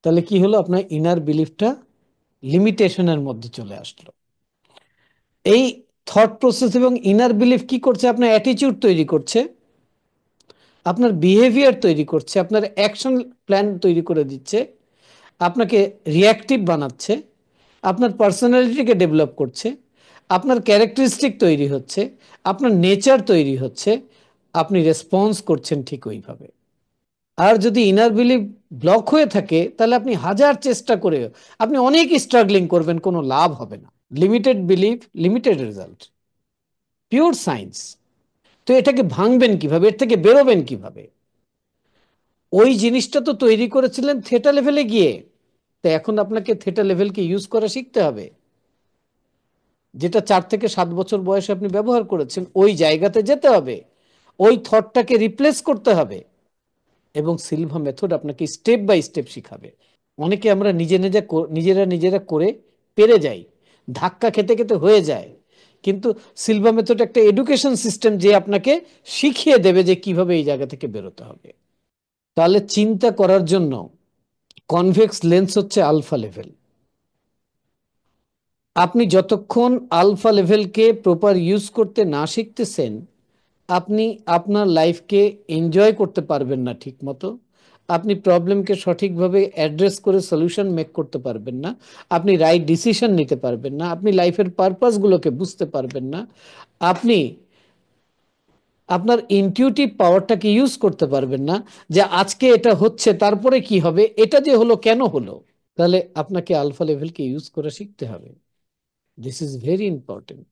তাহলে কি হলো? আপনার ইনার বিলিফটা লিমিটেশনের মধ্যে চলে আসলো। এই থট প্রসেস এবং ইনার বিলিফ কি করছে? আপনার অ্যাটিটিউড তৈরি করছে, আপনার বিহেভিয়ার তৈরি করছে, আপনার অ্যাকশন প্ল্যান তৈরি করে দিচ্ছে, আপনাকে রিয়াক্টিভ বানাচ্ছে, আপনার পার্সোনালিটিকে ডেভেলপ করছে, আপনার ক্যারেক্টারিস্টিক তৈরি হচ্ছে, আপনার নেচার তৈরি হচ্ছে, আপনি রেসপন্স করছেন ঠিক ওইভাবে। আর যদি ইনার বিলিফ ব্লক হয়ে থাকে, তাহলে আপনি হাজার চেষ্টা করে আপনি অনেক স্ট্রাগলিং করবেন, কোনো লাভ হবে না। Limited belief, limited result, pure science. তো এটাকে ভাঙবেন কিভাবে, এর থেকে বেরোবেন কিভাবে? ওই জিনিসটা তো তৈরি করেছিলেন থেটা লেভেলে গিয়ে, তো এখন আপনাকে থেটা লেভেলকে ইউজ করা শিখতে হবে। যেটা 4 থেকে 7 বছর বয়সে আপনি ব্যবহার করেছেন, ওই জায়গাতে যেতে হবে, ওই থটটাকে রিপ্লেস করতে হবে, এবং সিলভা মেথড আপনাকে স্টেপ বাই স্টেপ শিখাবে। অনেকে আমরা নিজেরা নিজেরা করে পেরে যাই, ধাক্কা খেতে খেতে হয়ে যায়, কিন্তু সিলভা মেথড একটা এডুকেশন সিস্টেম, যে আপনাকে শিখিয়ে দেবে যে কিভাবে এই জায়গা থেকে বেরোতে হবে। তাহলে চিন্তা করার জন্য কনভেক্স লেন্স হচ্ছে আলফা লেভেল। আপনি যতক্ষণ আলফা লেভেলকে প্রপার ইউজ করতে না শিখতেছেন, আপনি আপনার লাইফকে এনজয় করতে পারবেন না ঠিক মতো, আপনি প্রবলেমকে সঠিকভাবে অ্যাড্রেস করে সলিউশন মেক করতে পারবেন না, আপনি রাইট ডিসিশন নিতে পারবেন না, আপনি লাইফের পারপাসগুলোকে বুঝতে পারবেন না, আপনি আপনার ইনটিউটিভ পাওয়ারটাকে ইউজ করতে পারবেন না, যে আজকে এটা হচ্ছে তারপরে কি হবে, এটা যে হলো কেন হলো। তাহলে আপনাকে আলফা লেভেলকে ইউজ করা শিখতে হবে। This is very important.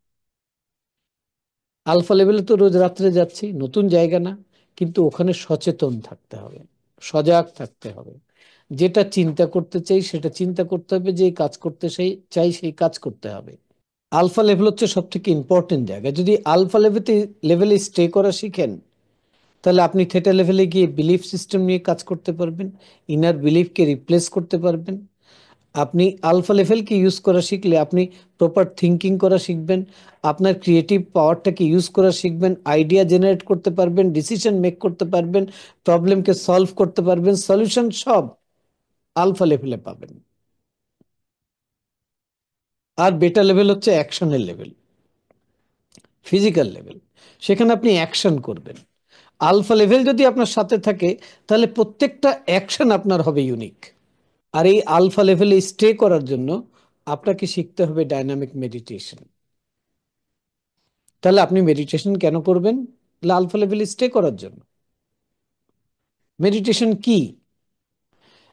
Alpha লেভেলে তো রোজ রাত্রে যাচ্ছি, নতুন জায়গা না, কিন্তু ওখানে সচেতন থাকতে হবে, সজাগ থাকতে হবে। যেটা চিন্তা করতে চাই সেটা চিন্তা করতে হবে, যে কাজ করতে চাই সেই কাজ করতে হবে। আলফা লেভেল হচ্ছে সব থেকে ইম্পর্টেন্ট জায়গা। যদি আলফা লেভেলে স্টে করা শিখেন, তাহলে আপনি থেটা লেভেলে গিয়ে বিলিফ সিস্টেম নিয়ে কাজ করতে পারবেন, ইনার বিলিফকে রিপ্লেস করতে পারবেন। আপনি আলফা লেভেলকে ইউজ করা শিখলে আপনি প্রপার থিঙ্কিং করা শিখবেন, আপনার ক্রিয়েটিভ পাওয়ারটাকে ইউজ করা শিখবেন, আইডিয়া জেনারেট করতে পারবেন, ডিসিশন মেক করতে পারবেন, প্রবলেমকে সলভ করতে পারবেন, সলিউশন সব আলফা লেভেলে পাবেন। আর বেটা লেভেল হচ্ছে অ্যাকশনের লেভেল, ফিজিক্যাল লেভেল। সেখানে আপনি অ্যাকশন করবেন। আলফা লেভেল যদি আপনার সাথে থাকে, তাহলে প্রত্যেকটা অ্যাকশন আপনার হবে ইউনিক। আর এই আলফা লেভেলে স্টে করার জন্য আপনাকে শিখতে হবে ডাইনামিক মেডিটেশন। তাহলে আপনি মেডিটেশন কেন করবেন? আলফা লেভেল স্টে করার জন্য। মেডিটেশন কি?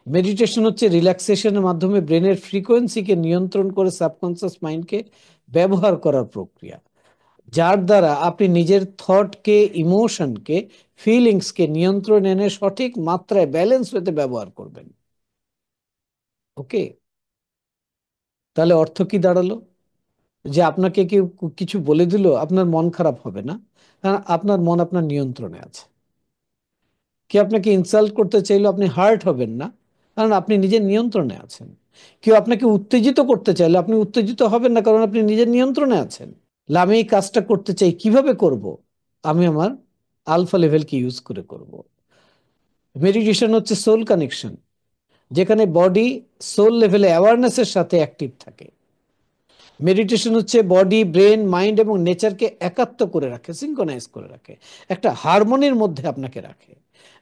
মেডিটেশন হচ্ছে রিল্যাক্সেশনের মাধ্যমে ব্রেনের ফ্রিকোয়েন্সিকে নিয়ন্ত্রণ করে সাবকনসিয়াস মাইন্ডকে ব্যবহার করার প্রক্রিয়া, যার দ্বারা আপনি নিজের থটকে, ইমোশনকে, ফিলিংসকে নিয়ন্ত্রণ এনে সঠিক মাত্রায় ব্যালেন্স পেতে ব্যবহার করবেন। ওকে? তাহলে অর্থ কি দাঁড়ালো? যে আপনাকে কেউ কিছু বলে দিল, আপনার মন খারাপ হবে না, কারণ আপনার মন আপনার নিয়ন্ত্রণে আছে। কেউ আপনাকে ইনসাল্ট করতে চাইলে আপনি হার্ট হবেন না, কারণ আপনি নিজের নিয়ন্ত্রণে আছেন। কেউ আপনাকে উত্তেজিত করতে চাইলে আপনি উত্তেজিত হবেন না, কারণ আপনি নিজের নিয়ন্ত্রণে আছেন। আমি এই কাজটা করতে চাই, কিভাবে করব? আমি আমার আলফা লেভেলকে ইউজ করে করব। মেডিটেশন হচ্ছে সোল কানেকশন, যেখানে বডি সোল লেভেলে অ্যাওয়ারনেসের সাথে অ্যাক্টিভ থাকে। মেডিটেশন হচ্ছে বডি, ব্রেন, মাইন্ড এবং নেচারকে একাত্ম করে রাখে, সিঙ্ক্রোনাইজ করে রাখে, একটা হারমোনির মধ্যে আপনাকে রাখে।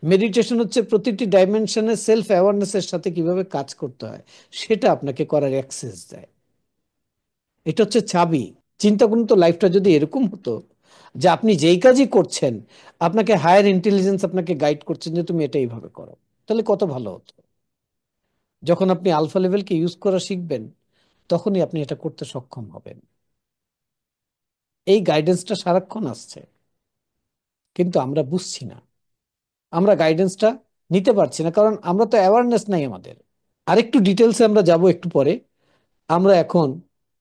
মেডিটেশন হচ্ছে প্রতিটি ডাইমেনশনে সেলফ অ্যাওয়ারনেসের সাথে কিভাবে কাজ করতে হয় সেটা আপনাকে করার অ্যাক্সেস দেয়। এটা হচ্ছে চাবি। চিন্তা করুন তো, লাইফটা যদি এরকম হতো যে আপনি যেই কাজই করছেন, আপনাকে হায়ার ইন্টেলিজেন্স আপনাকে গাইড করছেন যে তুমি এটা এইভাবে করো, তাহলে কত ভালো হতো। যখন আপনি আলফা লেভেলকে ইউজ করা শিখবেন, তখনই আপনি এটা করতে সক্ষম হবেন। এই গাইডেন্সটা সারাক্ষণ আসছে, কিন্তু আমরা বুঝছি না, আমরা গাইডেন্সটা নিতে পারছি না, কারণ আমরা তো অ্যাওয়ারনেস নাই আমাদের। আরেকটু ডিটেলসে আমরা যাব একটু পরে। আমরা এখন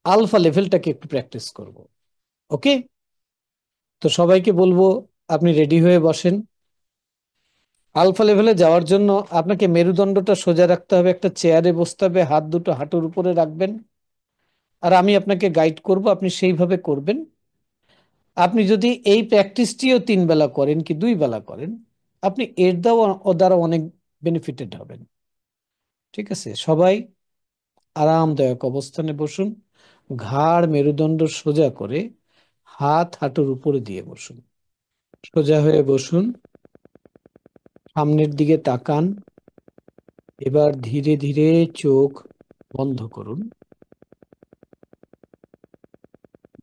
আলফা লেভেলটাকে একটু প্র্যাকটিস করব। ওকে, তো সবাইকে বলবো আপনি রেডি হয়ে বসেন। আলফা লেভেলে যাওয়ার জন্য আপনাকে মেরুদণ্ডটা সোজা রাখতে হবে, একটা চেয়ারে বসতে হবে, হাত দুটো হাঁটুর উপরে রাখবেন, আর আমি আপনাকে গাইড করব, আপনি সেইভাবে করবেন। আপনি যদি এই প্র্যাকটিসটিও 3 বেলা করেন কি 2 বেলা করেন, আপনি এর দ্বারা অনেক বেনিফিটেড হবেন। ঠিক আছে, সবাই আরামদায়ক অবস্থানে বসুন, ঘাড় মেরুদণ্ড সোজা করে হাত হাঁটুর উপরে দিয়ে বসুন। সোজা হয়ে বসুন, সামনের দিকে তাকান। এবার ধীরে ধীরে চোখ বন্ধ করুন।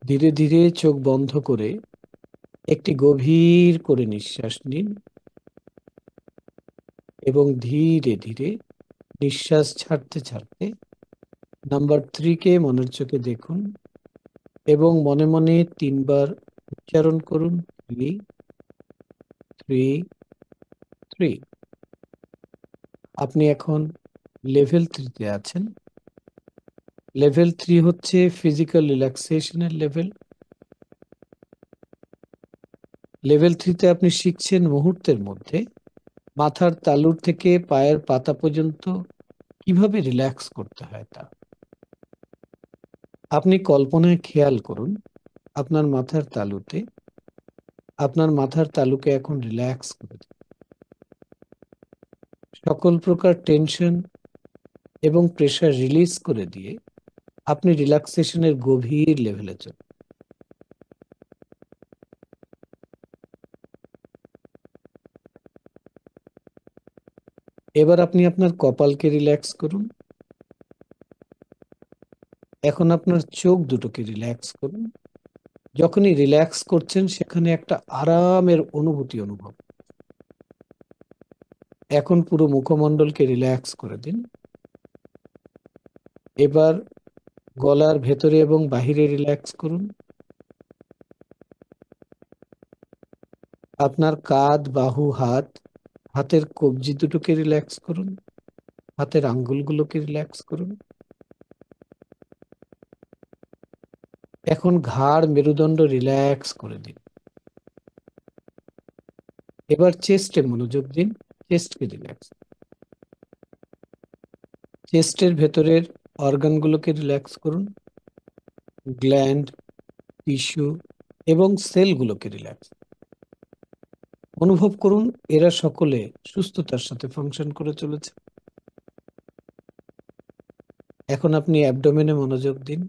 ধীরে ধীরে চোখ বন্ধ করে একটি গভীর করে নিঃশ্বাস নিন এবং ধীরে ধীরে নিঃশ্বাস ছাড়তে ছাড়তে নাম্বার 3কে মনের চোখে দেখুন এবং মনে মনে 3 বার উচ্চারণ করুন, 3 3 3। আপনি এখন লেভেল 3তে আছেন। লেভেল 3 হচ্ছে ফিজিক্যাল রিল্যাক্সেশনের লেভেল। লেভেল 3তে আপনি শিখছেন মুহূর্তের মধ্যে মাথার তালুর থেকে পায়ের পাতা পর্যন্ত কিভাবে রিল্যাক্স করতে হয় তা। আপনি কল্পনায় খেয়াল করুন আপনার মাথার তালুকে এখন রিল্যাক্স করে দিন। সকল প্রকার টেনশন এবং প্রেশার রিলিজ করে দিয়ে আপনি রিল্যাক্সেশনের গভীর লেভেলে চলুন। এবার আপনি আপনার কপালকে রিল্যাক্স করুন। এখন আপনার চোখ দুটোকে রিল্যাক্স করুন। যখনই রিল্যাক্স করছেন সেখানে একটা আরামের অনুভব। এখন পুরো মুখমণ্ডলকে রিল্যাক্স করে দিন। এবার গলার ভেতরে এবং বাহিরে রিল্যাক্স করুন। আপনার কাঁধ, বাহু, হাতের কবজি দুটোকে রিল্যাক্স করুন। হাতের আঙ্গুলগুলোকে রিল্যাক্স করুন। এখন ঘাড় মেরুদণ্ড রিল্যাক্স করে দিন। এবার চেস্টে মনোযোগ দিন, চেস্টকে রিল্যাক্স। চেস্টের ভেতরের অর্গানগুলোকে রিল্যাক্স করুন। গ্ল্যান্ড, টিস্যু এবং সেলগুলোকে রিল্যাক্স অনুভব করুন, এরা সকলে সুস্থতার সাথে ফাংশন করে চলেছে। এখন আপনি অ্যাবডোমেনে মনোযোগ দিন।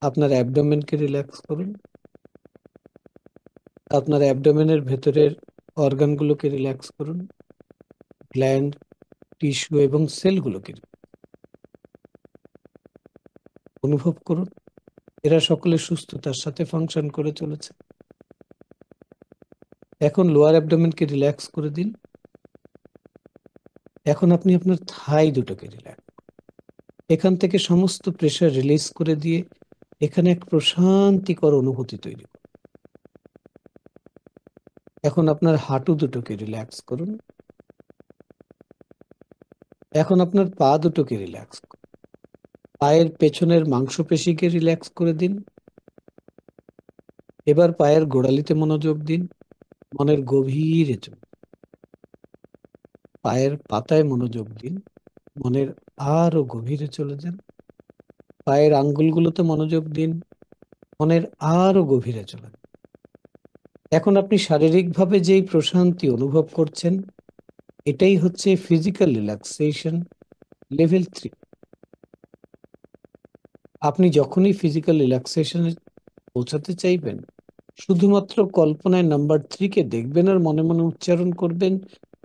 আপনার অ্যাবডোমেনকে রিল্যাক্স করুন। আপনার অ্যাবডোমেনের ভেতরের অর্গানগুলোকে রিল্যাক্স করুন। গ্ল্যান্ড, টিস্যু এবং সেলগুলোকে অনুভব করুন, এরা সকলে সুস্থতার সাথে ফাংশন করে চলেছে। এখন লোয়ার অ্যাবডোমেনকে রিল্যাক্স করে দিন। এখন আপনি আপনার থাই দুটোকে রিল্যাক্স, এখান থেকে সমস্ত প্রেশার রিলিজ করে দিয়ে এখানে এক প্রশান্তিকর অনুভূতি তৈরি করুন। এখন আপনার হাঁটু দুটোকে রিল্যাক্স করুন। এখন আপনার পা দুটোকে রিল্যাক্স করুন। পায়ের পেছনের মাংসপেশিকে রিল্যাক্স করে দিন। এবার পায়ের গোড়ালিতে মনোযোগ দিন, মনের গভীরে চলুন। পায়ের পাতায় মনোযোগ দিন, মনের আরো গভীরে চলে যান। পায়ের আঙ্গুলগুলোতে মনোযোগ দিন, মনের আরো গভীরে চলে যান। এখন আপনি শারীরিকভাবে যেই প্রশান্তি অনুভব করছেন, এটাই হচ্ছে ফিজিক্যাল রিল্যাক্সেশন লেভেল 3। আপনি যখনই ফিজিক্যাল রিল্যাক্সেশনে পৌঁছাতে চাইবেন, শুধুমাত্র কল্পনায় নাম্বার 3কে দেখবেন আর মনে মনে উচ্চারণ করবেন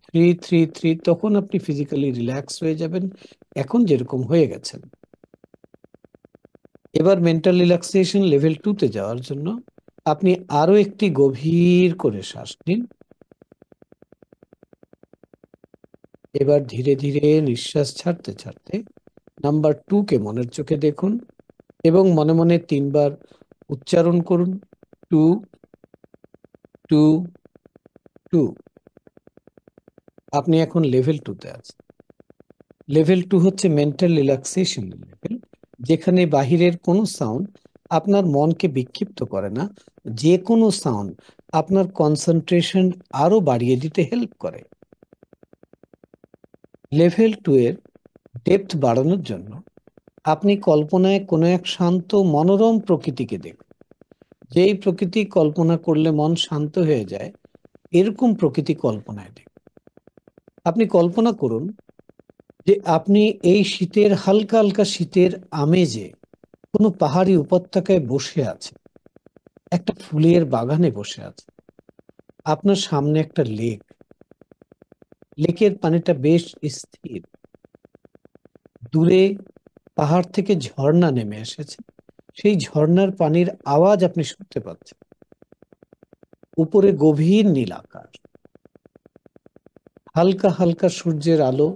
3 3 3, তখন আপনি ফিজিক্যালি রিল্যাক্স হয়ে যাবেন, এখন যেরকম হয়ে গেছেন। এবার মেন্টাল রিল্যাক্সেশন লেভেল 2তে যাওয়ার জন্য আপনি আরো একটি গভীর করে শ্বাস নিন। এবার ধীরে ধীরে নিঃশ্বাস ছাড়তে ছাড়তে নাম্বার 2 কে মনের চোখে দেখুন এবং মনে মনে 3 বার উচ্চারণ করুন। 2, 2, 2। আপনি এখন লেভেল 2-তে আছেন। লেভেল 2 হচ্ছে মেন্টাল রিল্যাক্সেশন লেভেল, যেখানে বাহিরের কোনো সাউন্ড আপনার মনকে বিক্ষিপ্ত করে না। যে কোনো সাউন্ড আপনার কনসেন্ট্রেশন আরো বাড়িয়ে দিতে হেল্প করে। লেভেল 2 এর ডেপথ বাড়ানোর জন্য আপনি কল্পনায় কোনো এক শান্ত মনোরম প্রকৃতিকে দেখুন। যেই প্রকৃতি কল্পনা করলে মন শান্ত হয়ে যায়, এরকম প্রকৃতি কল্পনায় দেখুন। আপনি কল্পনা করুন যে আপনি এই শীতের হালকা হালকা শীতের আমেজে কোনো পাহাড়ি উপত্যকায় বসে আছে, একটা ফুলের বাগানে বসে আছে। আপনার সামনে একটা লেক, লেকের পানিটা বেশ স্থির। দূরে পাহাড় থেকে ঝর্ণা নেমে এসেছে, সেই ঝর্ণার পানির আওয়াজ আপনি শুনতে পাচ্ছেন। উপরে গভীর নীল আকাশ, হালকা হালকা সূর্যের আলো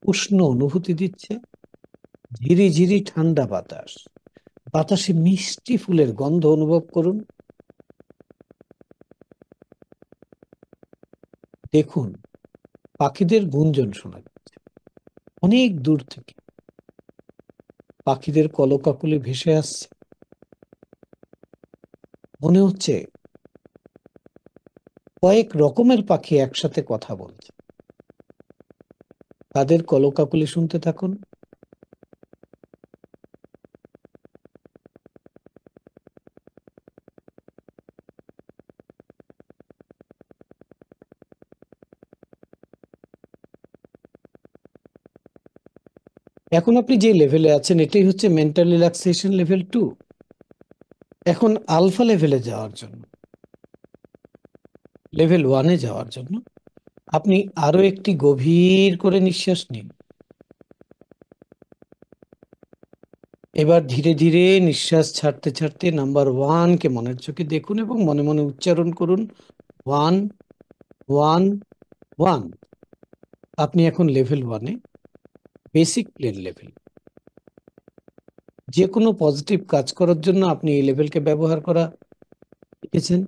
উষ্ণ অনুভূতি দিচ্ছে। ঝিরি ঝিরি ঠান্ডা বাতাস, বাতাসে মিষ্টি ফুলের গন্ধ অনুভব করুন। দেখুন, পাখিদের গুঞ্জন শোনা যাচ্ছে অনেক দূর থেকে। পাখিদের কলকাকলি ভেসে আসছে। মনে হচ্ছে কয়েক রকমের পাখি একসাথে কথা বলছে। তাদের কলকাকলি শুনতে থাকুন। এখন আপনি যে লেভেলে আছেন, এটাই হচ্ছে মেন্টাল রিল্যাক্সেশন লেভেল 2। এখন আলফা লেভেলে যাওয়ার জন্য, লেভেল 1-এ যাওয়ার জন্য আপনি আরো একটি গভীর করে নিঃশ্বাস নিন। এবার ধীরে ধীরে নিঃশ্বাস ছাড়তে ছাড়তে নাম্বার 1 কে মনের চোখে দেখুন এবং মনে মনে উচ্চারণ করুন, 1, 1, 1। আপনি এখন লেভেল 1-এ, বেসিক প্লেন লেভেল। যে কোনো পজিটিভ কাজ করার জন্য আপনি এই লেভেলকে ব্যবহার করা শিখেছেন।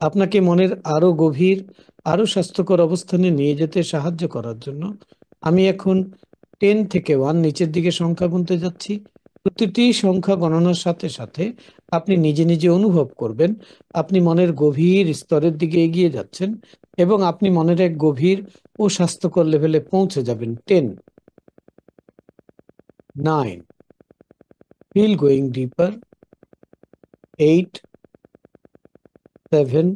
আপনাকে মনের আরো গভীর, আরো স্বাস্থ্যকর অবস্থানে নিয়ে যেতে সাহায্য করার জন্য আমি এখন 10 থেকে 1 নিচের দিকে সংখ্যা গুনতে যাচ্ছি। প্রতিটি সংখ্যা গণনার সাথে সাথে আপনি নিজে নিজে অনুভব করবেন আপনি মনের গভীর স্তরের দিকে এগিয়ে যাচ্ছেন এবং আপনি মনের এক গভীর ও স্বাস্থ্যকর লেভেলে পৌঁছে যাবেন। 10, 9, feel going deeper, 8, 7,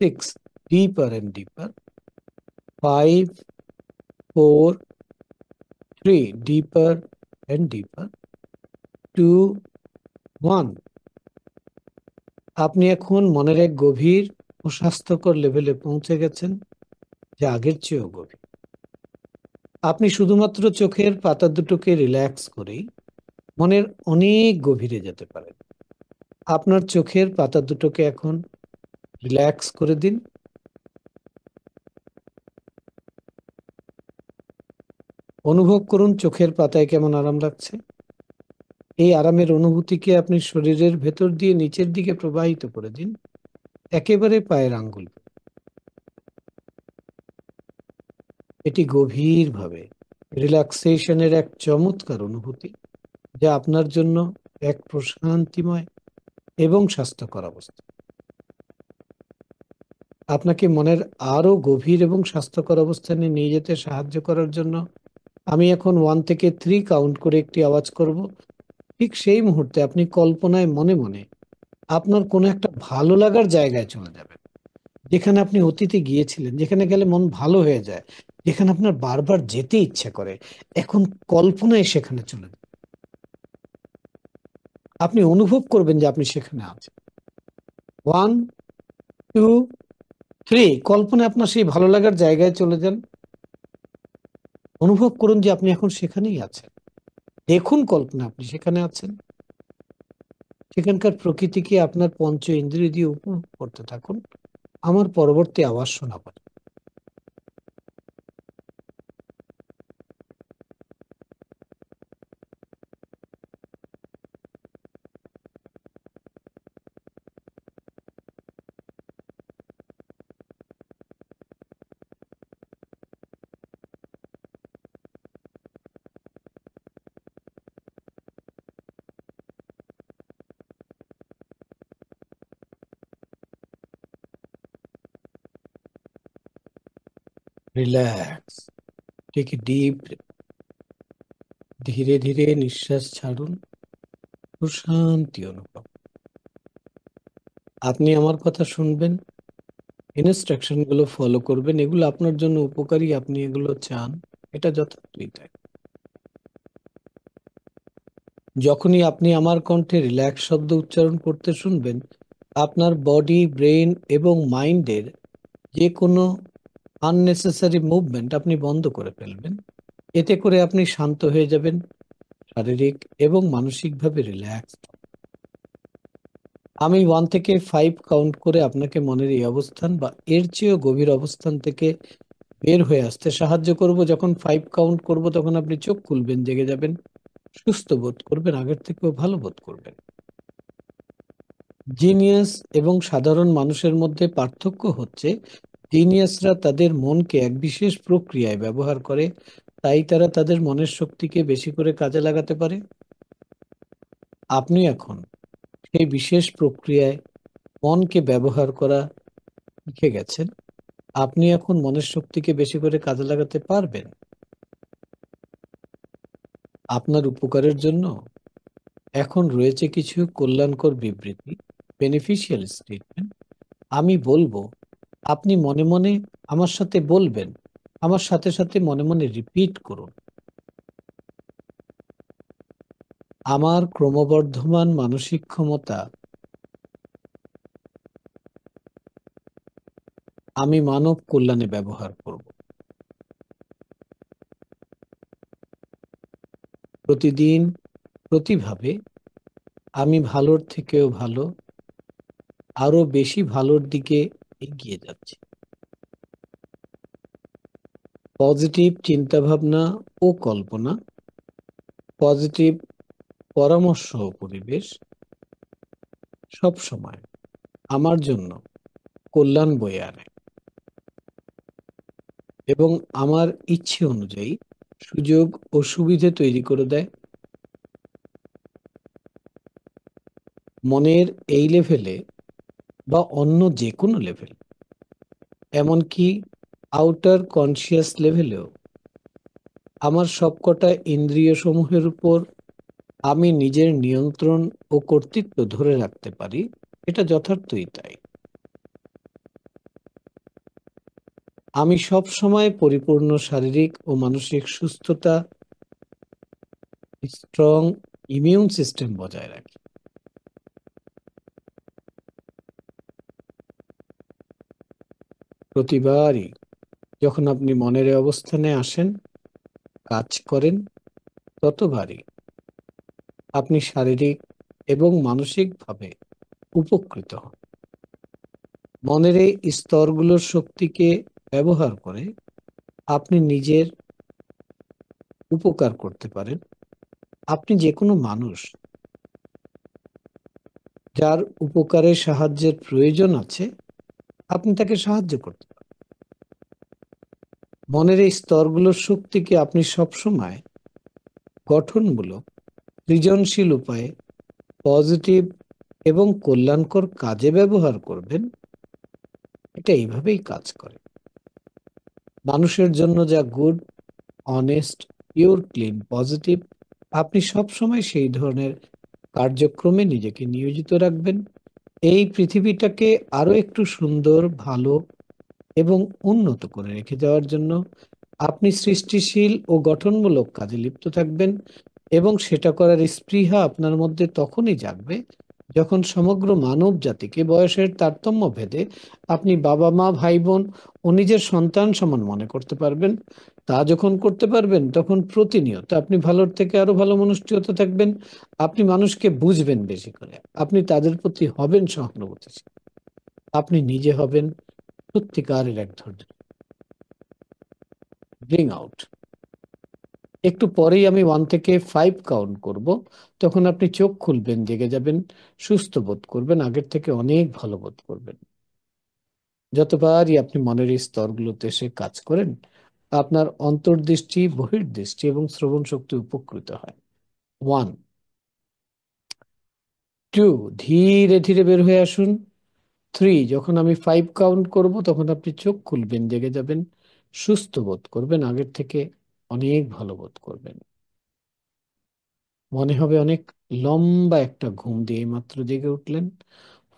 6, deeper and deeper, 5, 4, 3, deeper and deeper, 2, 1। আপনি এখন মনের এক গভীর ও স্বাস্থ্যকর লেভেলে পৌঁছে গেছেন, যা আগের চেয়েও গভীর। আপনি শুধুমাত্র চোখের পাতা দুটোকে রিল্যাক্স করেই মনের অনেক গভীরে যেতে পারেন। আপনার চোখের পাতা দুটোকে এখন রিল্যাক্স করে দিন। অনুভব করুন চোখের পাতায় কেমন আরাম লাগছে। এই আরামের অনুভূতিকে আপনি শরীরের ভেতর দিয়ে নিচের দিকে প্রবাহিত করে দিন, একেবারে পায়ের আঙ্গুল। এটি গভীরভাবে রিল্যাক্সেশনের এক চমৎকার অনুভূতি, যা আপনার জন্য এক প্রশান্তিময় এবং স্বাস্থ্যকর অবস্থা। আপনাকে মনের আরো গভীর এবং স্বাস্থ্যকর অবস্থানে নিয়ে যেতে সাহায্য করার জন্য আমি এখন 1 থেকে 3 কাউন্ট করে একটি আওয়াজ করব। ঠিক সেই মুহূর্তে আপনি কল্পনায় মনে মনে আপনার কোনো একটা ভালো লাগার জায়গায় চলে যাবেন, যেখানে আপনি অতীতে গিয়েছিলেন, যেখানে গেলে মন ভালো হয়ে যায়, যেখানে আপনার বারবার যেতে ইচ্ছে করে। এখন কল্পনায় সেখানে চলে যান। আপনি অনুভব করবেন যে আপনি সেখানে আছেন। 1, 2, 3 কল্পনায় আপনার সেই ভালো লাগার জায়গায় চলে যান। অনুভব করুন যে আপনি এখন সেখানেই আছেন। দেখুন কল্পনা আপনি সেখানে আছেন। সেখানকার প্রকৃতিকে আপনার পঞ্চ ইন্দ্রিয় দিয়ে উপভোগ করতে থাকুন। আমার পরবর্তী আওয়াজ শোনাবেন। রিল্যাক্স। Take a deep. ধীরে ধীরে নিঃশ্বাস ছাড়ুন। প্রশান্তি অনুভব। আপনি আমার কথা শুনবেন, ইনস্ট্রাকশন গুলো ফলো করবেন, এগুলো আপনার জন্য উপকারী, আপনি এগুলো চান, এটা যথার্থই তাই। যখনই আপনি আমার কণ্ঠে রিল্যাক্স শব্দ উচ্চারণ করতে শুনবেন, আপনার বডি, ব্রেন এবং মাইন্ডের যে কোনো আননেসেসারি মুভমেন্ট আপনি বন্ধ করে ফেলবেন। এতে করে আপনি শান্ত হয়ে যাবেন, শারীরিক এবং মানসিকভাবে রিল্যাক্স। আমি 1 থেকে 5 কাউন্ট করে আপনাকে মনের এই অবস্থান বা এর চেয়েও গভীর অবস্থান থেকে বের হয়ে আসতে সাহায্য করব। যখন 5 কাউন্ট করব তখন আপনি চোখ খুলবেন, জেগে যাবেন, সুস্থ বোধ করবেন, আগের থেকেও ভালো বোধ করবেন। জিনিয়াস এবং সাধারণ মানুষের মধ্যে পার্থক্য হচ্ছে, জিনিয়াসরা তাদের মনকে এক বিশেষ প্রক্রিয়ায় ব্যবহার করে, তাই তারা তাদের মনের শক্তিকে বেশি করে কাজে লাগাতে পারে। আপনি এখন সেই বিশেষ প্রক্রিয়ায় মনকে ব্যবহার করা শিখে গেছেন। আপনি এখন মনের শক্তিকে বেশি করে কাজে লাগাতে পারবেন আপনার উপকারের জন্য। এখন রয়েছে কিছু কল্যাণকর বিবৃতি, বেনিফিশিয়াল স্টেটমেন্ট। আমি বলবো, আপনি মনে মনে আমার সাথে বলবেন, আমার সাথে সাথে মনে মনে রিপিট করুন। আমার ক্রমবর্ধমান মানসিক ক্ষমতা আমি মানব কল্যাণে ব্যবহার করব। প্রতিদিন, প্রতিভাবে আমি ভালোর থেকেও ভালো, আরো বেশি ভালোর দিকে এগিয়ে যাচ্ছি। পজিটিভ চিন্তাভাবনা ও কল্পনা, পজিটিভ পরামর্শ ও পরিবেশ সব সময় আমার জন্য কল্যাণ বয়ে আনে এবং আমার ইচ্ছে অনুযায়ী সুযোগ ও সুবিধে তৈরি করে দেয়। মনের এই লেভেলে বা অন্য যে কোনো লেভেল, এমনকি আউটার কনসিয়াস লেভেলেও আমার সবকটা ইন্দ্রিয় সমূহের উপর আমি নিজের নিয়ন্ত্রণ ও কর্তৃত্ব ধরে রাখতে পারি। এটা যথার্থই তাই। আমি সব সময় পরিপূর্ণ শারীরিক ও মানসিক সুস্থতা, স্ট্রং ইমিউন সিস্টেম বজায় রাখি। প্রতিবারই যখন আপনি মনের এই অবস্থানে আসেন, কাজ করেন, ততবারই আপনি শারীরিক এবং মানসিকভাবে উপকৃত হন। মনের এই স্তরগুলোর শক্তিকে ব্যবহার করে আপনি নিজের উপকার করতে পারেন। আপনি যে কোনো মানুষ যার উপকারের সাহায্যের প্রয়োজন আছে, আপনি তাকে সাহায্য করতে পারেন। মনের এই স্তরগুলোর শক্তিকে আপনি সবসময় গঠনমূলক, সৃজনশীল উপায়ে পজিটিভ এবং কল্যাণকর কাজে ব্যবহার করবেন। এটা এইভাবেই কাজ করে। মানুষের জন্য যা good, honest, pure, clean, positive, আপনি সবসময় সেই ধরনের কার্যক্রমে নিজেকে নিয়োজিত রাখবেন। এই পৃথিবীটাকে আরো একটু সুন্দর, ভালো এবং উন্নত করে রেখে যাওয়ার জন্য আপনি সৃষ্টিশীল ও গঠনমূলক কাজে লিপ্ত থাকবেন এবং সেটা করার স্পৃহা আপনার মধ্যে তখনই জাগবে যখন সমগ্র মানব জাতিকে বয়সের তারতম্য ভেদে আপনি বাবা মা, ভাই বোন ও নিজের সন্তান সমান মনে করতে পারবেন। তা যখন করতে পারবেন তখন প্রতিনিয়ত আপনি ভালোর থেকে আরো ভালো মানুষটি হতে থাকবেন। আপনি মানুষকে বুঝবেন বেশি করে, আপনি তাদের প্রতি হবেন সহানুভূতিশীল, আপনি নিজে হবেন সত্যিকারের এক ধৈর্য। Bring out. একটু পরেই আমি 1 থেকে 5 কাউন্ট করব, তখন আপনি চোখ খুলবেন, জেগে যাবেন, সুস্থ বোধ করবেন, আগের থেকে অনেক ভালো বোধ করবেন। যতবারই আপনি মনের এই স্তরগুলোতে এসে কাজ করেন, আপনার অন্তর্দৃষ্টি, বহির্দৃষ্টি এবং শ্রবণ শক্তি উপকৃত হয়। 1, 2, ধীরে ধীরে বের হয়ে আসুন। 3, যখন আমি 5 কাউন্ট করব তখন আপনি চোখ খুলবেন, জেগে যাবেন, সুস্থ বোধ করবেন, আগের থেকে অনেক ভালো বোধ করবেন। মনে হবে অনেক লম্বা একটা ঘুম দিয়ে মাত্র জেগে উঠলেন।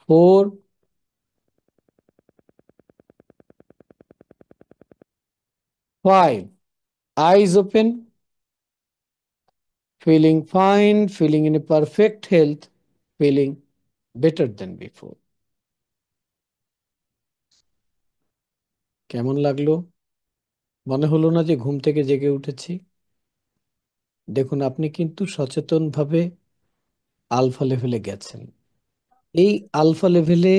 4, 5, eyes open, feeling fine, feeling in a perfect health, feeling better than before. কেমন লাগলো? মনে হলো না যে ঘুম থেকে জেগে উঠেছি? দেখুন, আপনি কিন্তু সচেতনভাবে আলফা লেভেলে গেছেন। এই আলফা লেভেলে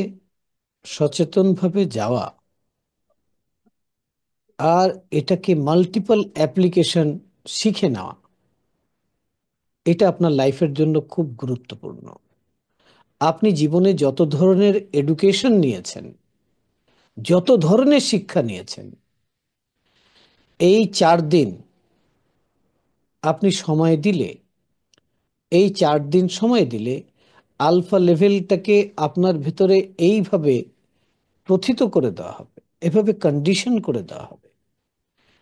সচেতনভাবে যাওয়া আর এটাকে মাল্টিপল অ্যাপ্লিকেশন শিখে নেওয়া, এটা আপনার লাইফের জন্য খুব গুরুত্বপূর্ণ। আপনি জীবনে যত ধরনের এডুকেশন নিয়েছেন, যত ধরনের শিক্ষা নিয়েছেন, এই 4 দিন আপনি সময় দিলে, এই 4 দিন সময় দিলে আলফা লেভেলটাকে আপনার ভেতরে এইভাবে প্রথিত করে দেওয়া হবে, এভাবে কন্ডিশন করে দেওয়া হবে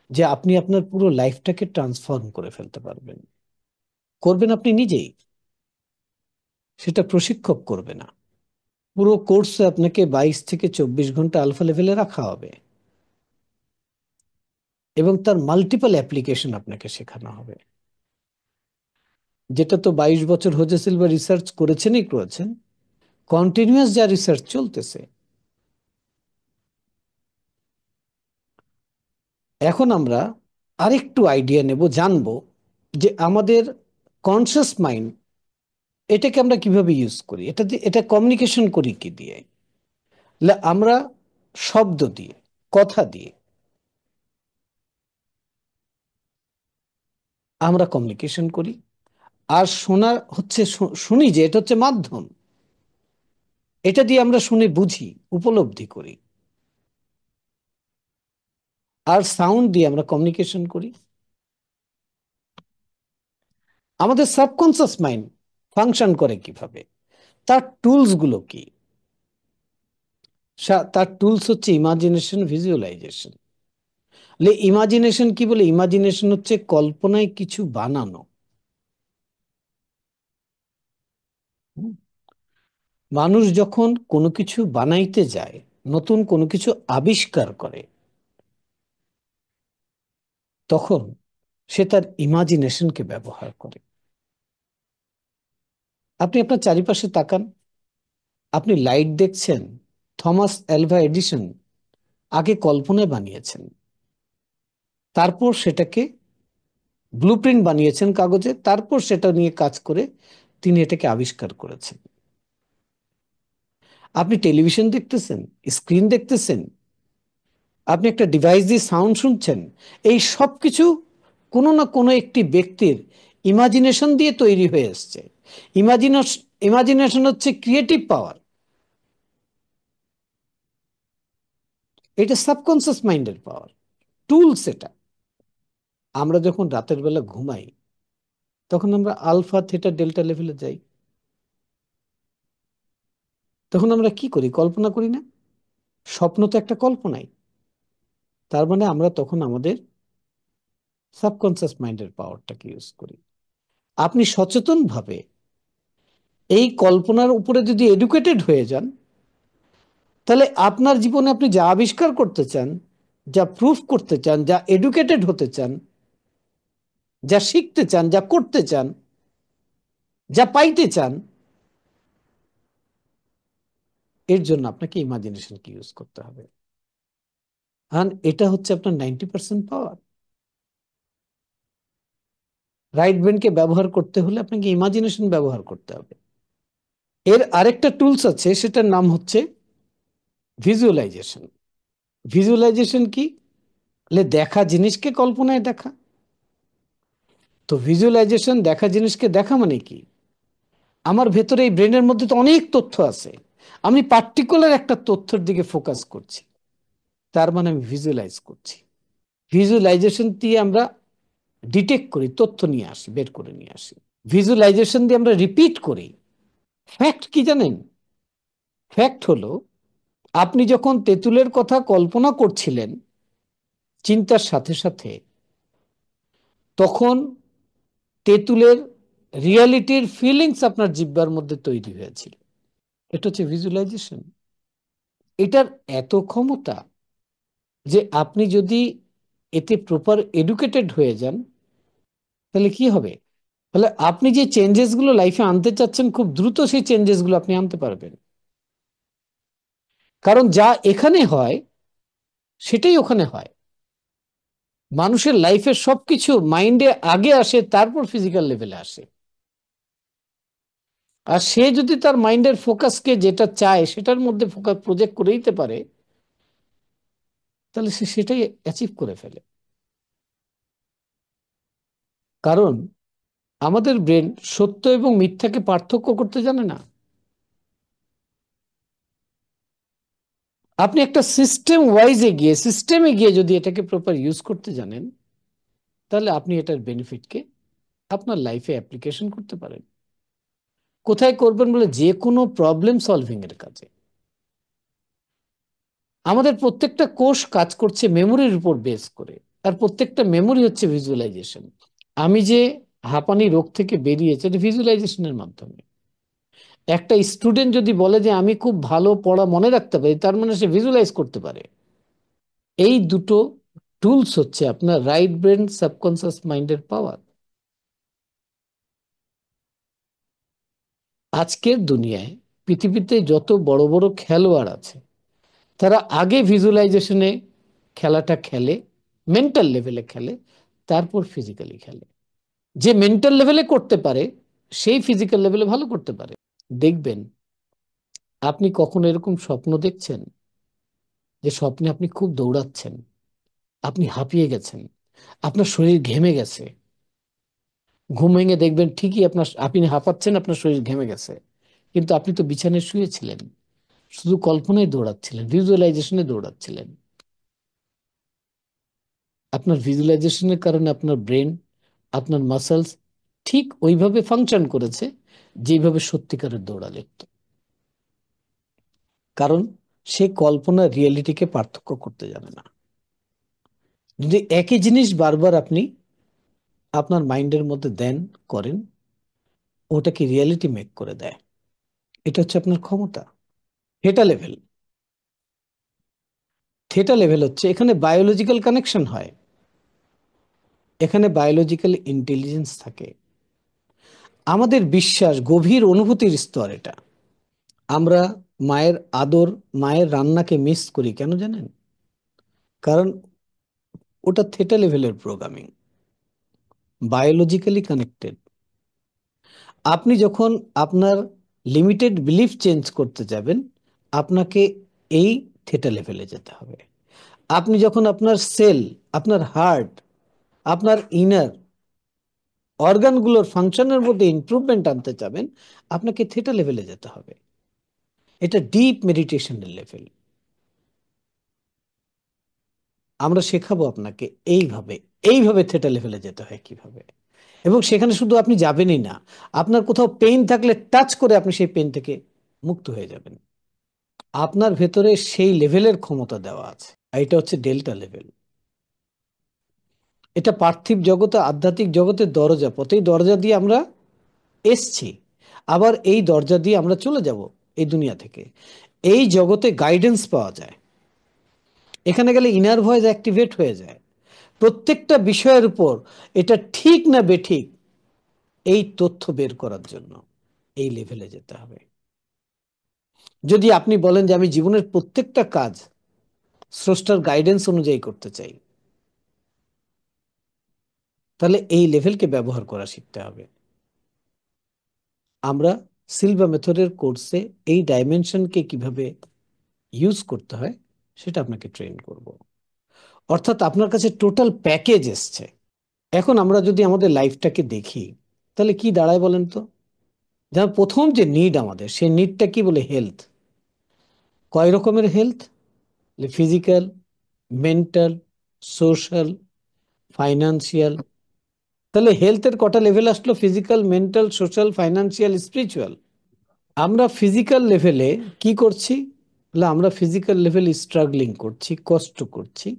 যে আপনি আপনার পুরো লাইফটাকে ট্রান্সফর্ম করে ফেলতে পারবেন। করবেন আপনি নিজেই, সেটা প্রশিক্ষক করবে না। পুরো কোর্সে আপনাকে 22 থেকে 24 ঘন্টা আলফা লেভেলে রাখা হবে এবং তার মাল্টিপল অ্যাপ্লিকেশন আপনাকে শেখানো হবে। যেটা তো 22 বছর হোজে সিলভা রিসার্চ করেছেনই করেছেন, কন্টিনিউয়াস যা রিসার্চ চলতেছে। এখন আমরা আরেকটু আইডিয়া নেব, জানবো যে আমাদের কনসিয়াস মাইন্ড, এটাকে আমরা কিভাবে ইউজ করি, এটা কমিউনিকেশন করি কি দিয়ে? আমরা শব্দ দিয়ে, কথা দিয়ে আমরা কমিউনিকেশন করি। আর শোনা হচ্ছে, শুনি যে এটা হচ্ছে মাধ্যম, এটা দিয়ে আমরা শুনে বুঝি, উপলব্ধি করি। আর সাউন্ড দিয়ে আমরা কমিউনিকেশন করি। আমাদের সাবকনসিয়াস মাইন্ড ফাংশন করে কিভাবে, তার টুলস গুলো কি? তার টুলস হচ্ছে ইমাজিনেশন, ভিজুয়ালাইজেশন। ইমাজিনেশন কি বলে? ইমাজিনেশন হচ্ছে কল্পনায় কিছু বানানো। হুম? মানুষ যখন কোনো কিছু বানাইতে যায়, নতুন কোনো কিছু আবিষ্কার করে, তখন সে তার ইমাজিনেশনকে ব্যবহার করে। আপনি আপনার চারিপাশে তাকান, আপনি লাইট দেখছেন, থমাস অ্যালভা এডিসন আগে কল্পনায় বানিয়েছেন, তারপর সেটাকে ব্লুপ্রিন্ট বানিয়েছেন কাগজে, তারপর সেটা নিয়ে কাজ করে তিনি এটাকে আবিষ্কার করেছেন। আপনি টেলিভিশন দেখতেছেন, স্ক্রিন দেখতেছেন, আপনি একটা ডিভাইস দিয়ে সাউন্ড শুনছেন, এই সব কিছু কোনো না কোনো একটি ব্যক্তির ইমাজিনেশন দিয়ে তৈরি হয়ে এসছে। ইমাজিনেশন ইমাজিনেশন হচ্ছে ক্রিয়েটিভ পাওয়ার, এটা সাবকনসিয়াস মাইন্ডের পাওয়ার, টুলস এটা। আমরা যখন রাতের বেলা ঘুমাই, তখন আমরা আলফা থিটা ডেল্টা লেভেলে যাই। তখন আমরা কি করি? কল্পনা করি না? স্বপ্ন তো একটা কল্পনাই। তার মানে আমরা তখন আমাদের সাবকনসিয়াস মাইন্ডের পাওয়ারটাকে ইউজ করি। আপনি সচেতনভাবে এই কল্পনার উপরে যদি এডুকেটেড হয়ে যান, তাহলে আপনার জীবনে আপনি যা আবিষ্কার করতে চান, যা প্রুফ করতে চান, যা এডুকেটেড হতে চান, যা শিখতে চান, যা করতে চান, যা পাইতে চান, এর জন্য আপনাকে ইমাজিনেশনকে ইউজ করতে হবে। আর এটা হচ্ছে আপনার 90% পাওয়ার। রাইট ব্রেনকে ব্যবহার করতে হলে আপনাকে ইমাজিনেশন ব্যবহার করতে হবে। এর আরেকটা টুলস আছে, সেটার নাম হচ্ছে ভিজুয়ালাইজেশন। ভিজুয়ালাইজেশন কি? দেখা জিনিসকে কল্পনায় দেখা। তো ভিজুয়ালাইজেশন, দেখা জিনিসকে দেখা মানে কি? আমার ভেতরে এই ব্রেনের মধ্যে তো অনেক তথ্য আছে, আমি পার্টিকুলার একটা তথ্যের দিকে ফোকাস করছি, তার মানে আমি ভিজুয়ালাইজ করছি। ভিজুয়ালাইজেশন দিয়ে আমরা ডিটেক্ট করি, তথ্য নিয়ে আসি, বের করে নিয়ে আসি। ভিজুয়ালাইজেশন দিয়ে আমরা রিপিট করি। ফ্যাক্ট কি জানেন? ফ্যাক্ট হলো, আপনি যখন তেঁতুলের কথা কল্পনা করছিলেন, চিন্তার সাথে সাথে তখন তেঁতুলের রিয়ালিটির ফিলিংস আপনার জিহ্বার মধ্যে তৈরি হয়েছিল। এটা হচ্ছে ভিজুয়ালাইজেশন। এটার এত ক্ষমতা যে আপনি যদি এতে প্রপার এডুকেটেড হয়ে যান তাহলে কি হবে? তাহলে আপনি যে চেঞ্জেসগুলো লাইফে আনতে চাচ্ছেন খুব দ্রুত সেই চেঞ্জেসগুলো আপনি আনতে পারবেন। কারণ যা এখানে হয় সেটাই ওখানে হয়। মানুষের লাইফের সবকিছু মাইন্ডে আগে আসে, তারপর ফিজিক্যাল লেভেলে আসে। আর সে যদি তার মাইন্ডের ফোকাসকে যেটা চায় সেটার মধ্যে ফোকাস প্রজেক্ট করে দিতে পারে, তাহলে সে সেটাই অ্যাচিভ করে ফেলে। কারণ আমাদের ব্রেন সত্য এবং মিথ্যাকে পার্থক্য করতে জানে না। আপনি একটা সিস্টেম ওয়াইজে গিয়ে, সিস্টেমে গিয়ে যদি এটাকে প্রপার ইউজ করতে জানেন, তাহলে আপনি এটার বেনিফিটকে আপনার লাইফে অ্যাপ্লিকেশন করতে পারেন। কোথায় করবেন বলে, যে কোনো প্রবলেম সলভিং এর কাজে। আমাদের প্রত্যেকটা কোষ কাজ করছে মেমোরির উপর বেস করে, আর প্রত্যেকটা মেমোরি হচ্ছে ভিজুয়ালাইজেশন। আমি যে হাঁপানি রোগ থেকে বেরিয়েছে, এটা ভিজুয়ালাইজেশনের মাধ্যমে। একটা স্টুডেন্ট যদি বলে যে আমি খুব ভালো পড়া মনে রাখতে পারি, তার মানে সে ভিজুয়ালাইজ করতে পারে। এই দুটো টুলস হচ্ছে আপনার রাইট ব্রেন সাবকনসিয়াস মাইন্ডের পাওয়ার। আজকের দুনিয়ায় পৃথিবীতে যত বড় বড় খেলোয়াড় আছে, তারা আগে ভিজুয়ালাইজেশনে খেলাটা খেলে, মেন্টাল লেভেলে খেলে, তারপর ফিজিক্যালি খেলে। যে মেন্টাল লেভেলে করতে পারে সেই ফিজিক্যাল লেভেলে ভালো করতে পারে। দেখবেন, আপনি কখনো এরকম স্বপ্ন দেখছেন যে স্বপ্নে আপনি খুব দৌড়াচ্ছেন, আপনি হাঁপিয়ে গেছেন, আপনার শরীর ঘেমে গেছে। ঘুম ভেঙে দেখবেন ঠিকই আপনি হাঁপাচ্ছেন, আপনার শরীর ঘেমে গেছে, কিন্তু আপনি তো বিছানায় শুয়েছিলেন, শুধু কল্পনায় দৌড়াচ্ছিলেন, ভিজুয়ালাইজেশনে দৌড়াচ্ছিলেন। আপনার ভিজুয়ালাইজেশনের কারণে আপনার ব্রেন, আপনার মাসলস ঠিক ওইভাবে ফাংশন করেছে যেভাবে সত্যিকারের দৌড়ালে হতো। কারণ সে কল্পনা রিয়েলিটিকে পার্থক্য করতে জানে না। যদি একই জিনিস বারবার আপনি আপনার মাইন্ডের মধ্যে দেন, করেন, ওটাকে রিয়েলিটি মেক করে দেয়। এটা হচ্ছে আপনার ক্ষমতা। Theta level. থেটা লেভেল হচ্ছে এখানে বায়োলজিক্যাল কানেকশন হয়, এখানে বায়োলজিক্যাল ইন্টেলিজেন্স থাকে। আমাদের বিশ্বাস, গভীর অনুভূতির স্তর এটা। আমরা মায়ের আদর, মায়ের রান্নাকে মিস করি কেন জানেন? কারণ ওটা থেটা লেভেলের প্রোগ্রামিং, বায়োলজিক্যালি কানেক্টেড। আপনি যখন আপনার লিমিটেড বিলিফ চেঞ্জ করতে যাবেন, আপনাকে এই থেটা লেভেলে যেতে হবে। আপনি যখন আপনার সেল, আপনার হার্ট, আপনার ইনার অর্গানগুলোর ফাংশনের মধ্যে ইমপ্রুভমেন্ট আনতে চাবেন, আপনাকে থেটা লেভেলে যেতে হবে। এটা ডিপ মেডিটেশনের লেভেল। আমরা শেখাবো আপনাকে এইভাবে, এইভাবে থেটা লেভেলে যেতে হয় কিভাবে। এবং সেখানে শুধু আপনি যাবেনই না, আপনার কোথাও পেইন থাকলে টাচ করে আপনি সেই পেইন থেকে মুক্ত হয়ে যাবেন। আপনার ভেতরে সেই লেভেলের ক্ষমতা দেওয়া আছে। আর এটা হচ্ছে ডেল্টা লেভেল। এটা পার্থিব জগতে, আধ্যাত্মিক জগতের দরজা, পথেই দরজা দিয়ে আমরা এসছি, আবার এই দরজা দিয়ে আমরা চলে যাব এই দুনিয়া থেকে। এই জগতে গাইডেন্স পাওয়া যায়। এখানে গেলে ইনার ভয়েস অ্যাক্টিভেট হয়ে যায়। প্রত্যেকটা বিষয়ের উপর এটা ঠিক না বেঠিক এই তথ্য বের করার জন্য এই লেভেলে যেতে হবে। যদি আপনি বলেন যে আমি জীবনের প্রত্যেকটা কাজ স্রষ্টার গাইডেন্স অনুযায়ী করতে চাই, তাহলে এই লেভেলকে ব্যবহার করা শিখতে হবে। আমরা সিলভা মেথডের কোর্সে এই ডাইমেনশনকে কিভাবে ইউজ করতে হয় সেটা আপনাকে ট্রেন করব। অর্থাৎ আপনার কাছে টোটাল প্যাকেজ এসছে। এখন আমরা যদি আমাদের লাইফটাকে দেখি, তাহলে কি দাঁড়ায় বলেন তো? যেমন প্রথম যে নিড আমাদের, সেই নিডটা কি বলে? হেলথ। কয় রকমের health? Physical, mental, social, financial. তাহলে হেলথের কটা লেভেল আসলো? Physical, mental, social, financial, spiritual. আমরা ফিজিক্যাল লেভেলে কি করছি? আমরা ফিজিক্যাল লেভেলে স্ট্রাগলিং করছি, কষ্ট করছি।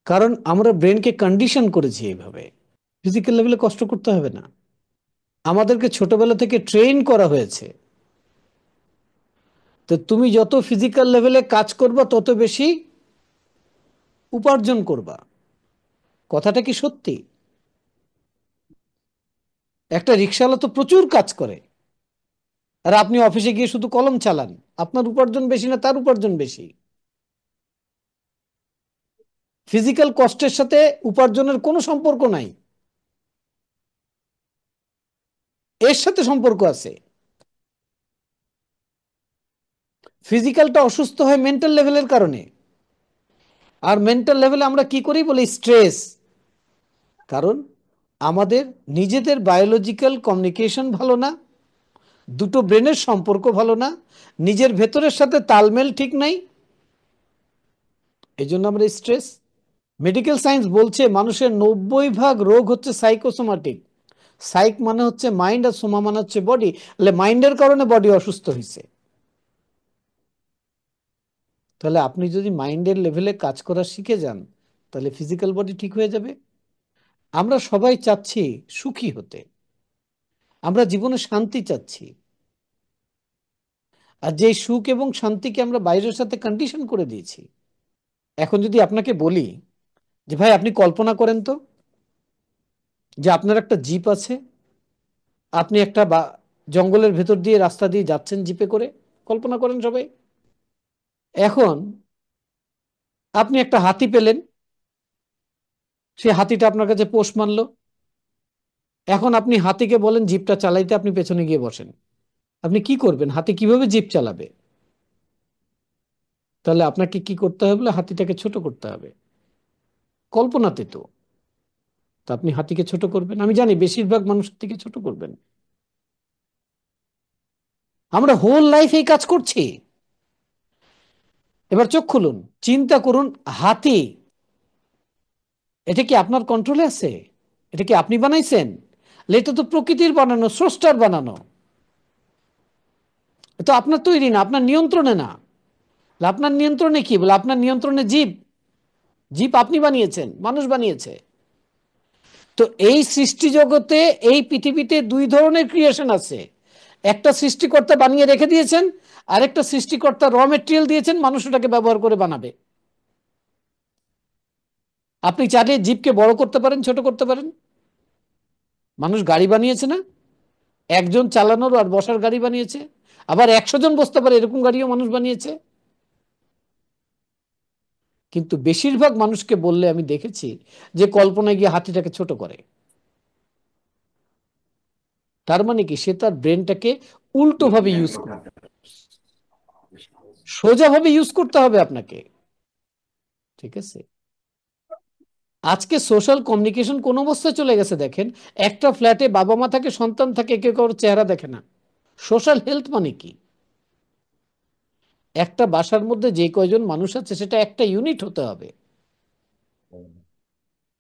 কারণ আমরা ব্রেনকে কন্ডিশন করেছি এইভাবে। ফিজিক্যাল লেভেলে কষ্ট করতে হবে না, আমাদেরকে ছোটবেলা থেকে ট্রেন করা হয়েছে। তো তুমি যত ফিজিক্যাল লেভেলে কাজ করবা তত বেশি উপার্জন করবা। কথাটা কি সত্যি? একটা রিক্সাওয়ালা তো প্রচুর কাজ করে, আর আপনি অফিসে গিয়ে শুধু কলম চালান। আপনার উপার্জন বেশি না তার উপার্জন বেশি? ফিজিক্যাল কষ্টের সাথে উপার্জনের কোনো সম্পর্ক নাই, এর সাথে সম্পর্ক আছে। ফিজিক্যালটা অসুস্থ হয় মেন্টাল লেভেলের কারণে। আর মেন্টাল লেভেলে আমরা কি করি বলি স্ট্রেস। কারণ আমাদের নিজেদের বায়োলজিক্যাল কমিউনিকেশন ভালো না, দুটো ব্রেনের সম্পর্ক ভালো না, নিজের ভেতরের সাথে তালমেল ঠিক নাই, এই জন্য আমরা স্ট্রেস। মেডিকেল সায়েন্স বলছে মানুষের 90% রোগ হচ্ছে সাইকোসোমাটিক। সাইক মানে হচ্ছে মাইন্ড, আর সোমা মানে হচ্ছে বডি। তাহলে মাইন্ডের কারণে বডি অসুস্থ হয়েছে। তাহলে আপনি যদি মাইন্ডের লেভেলে কাজ করা শিখে যান, তাহলে ফিজিক্যাল বডি ঠিক হয়ে যাবে। আমরা সবাই চাচ্ছি সুখী হতে, আমরা জীবনে শান্তি চাচ্ছি। আর যে সুখ এবং শান্তিকে আমরা বাইরের সাথে কন্ডিশন করে দিয়েছি। এখন যদি আপনাকে বলি যে ভাই আপনি কল্পনা করেন তো যে আপনার একটা জিপ আছে, আপনি একটা জঙ্গলের ভেতর দিয়ে রাস্তা দিয়ে যাচ্ছেন জিপে করে। কল্পনা করেন সবাই। এখন আপনি একটা হাতি পেলেন, সে হাতিটা আপনার কাছে পোষ মানলো। এখন আপনি হাতিকে বলেন জিপটা চালাইতে, আপনি পেছনে গিয়ে বসেন। আপনি কি করবেন? হাতি কিভাবে জিপ চালাবে? তাহলে আপনাকে কি করতে হবে? হাতিটাকে ছোট করতে হবে। কল্পনাতে তো। তো আপনি হাতিকে ছোট করবেন, আমি জানি বেশিরভাগ মানুষ হাতিকে ছোট করবেন। আমরা হোল লাইফ এই কাজ করছি। এবার চোখ খুলুন, চিন্তা করুন, হাতি এটা কি আপনার কন্ট্রোলে আছে? এটা কি আপনি বানাইছেন? এটা তো প্রকৃতির বানানো, স্রষ্টার বানানো। এটা আপনার তৈরি না, আপনার নিয়ন্ত্রণে না। আপনার নিয়ন্ত্রণে কি? বলে আপনার নিয়ন্ত্রণে জীব। জীব আপনি বানিয়েছেন, মানুষ বানিয়েছে। তো এই সৃষ্টি জগতে, এই পৃথিবীতে দুই ধরনের ক্রিয়েশন আছে। একটা সৃষ্টিকর্তা বানিয়ে রেখে দিয়েছেন, আরেকটা সৃষ্টিকর্তা র মেটেরিয়াল দিয়েছেন, মানুষ ওটাকে ব্যবহার করে বানাবে। আপনি চাইলে জীবকে বড় করতে পারেন, ছোট করতে পারেন। মানুষ গাড়ি বানিয়েছে না, একজন চালানোর আর বসার গাড়ি বানিয়েছে। আবার 100 জন বসতে পারে এরকম গাড়িও মানুষ বানিয়েছে। কিন্তু বেশিরভাগ মানুষকে বললে আমি দেখেছি যে কল্পনায় গিয়ে হাতিটাকে ছোট করে। তার মানে কি? সে তার ব্রেনটাকে উল্টো ভাবে ইউজ করে। সোজাভাবে ইউজ করতে হবে আপনাকে। ঠিক আছে? আজকে সোশ্যাল কমিউনিকেশন কোন অবস্থায় চলে গেছে দেখেন। একটা ফ্ল্যাটে বাবা মা থাকে, সন্তান থাকে, কেউ কারোর চেহারা দেখে না। সোশ্যাল হেলথ মানে কি? একটা বাসার মধ্যে যে কয়জন মানুষ আছে সেটা একটা ইউনিট হতে হবে।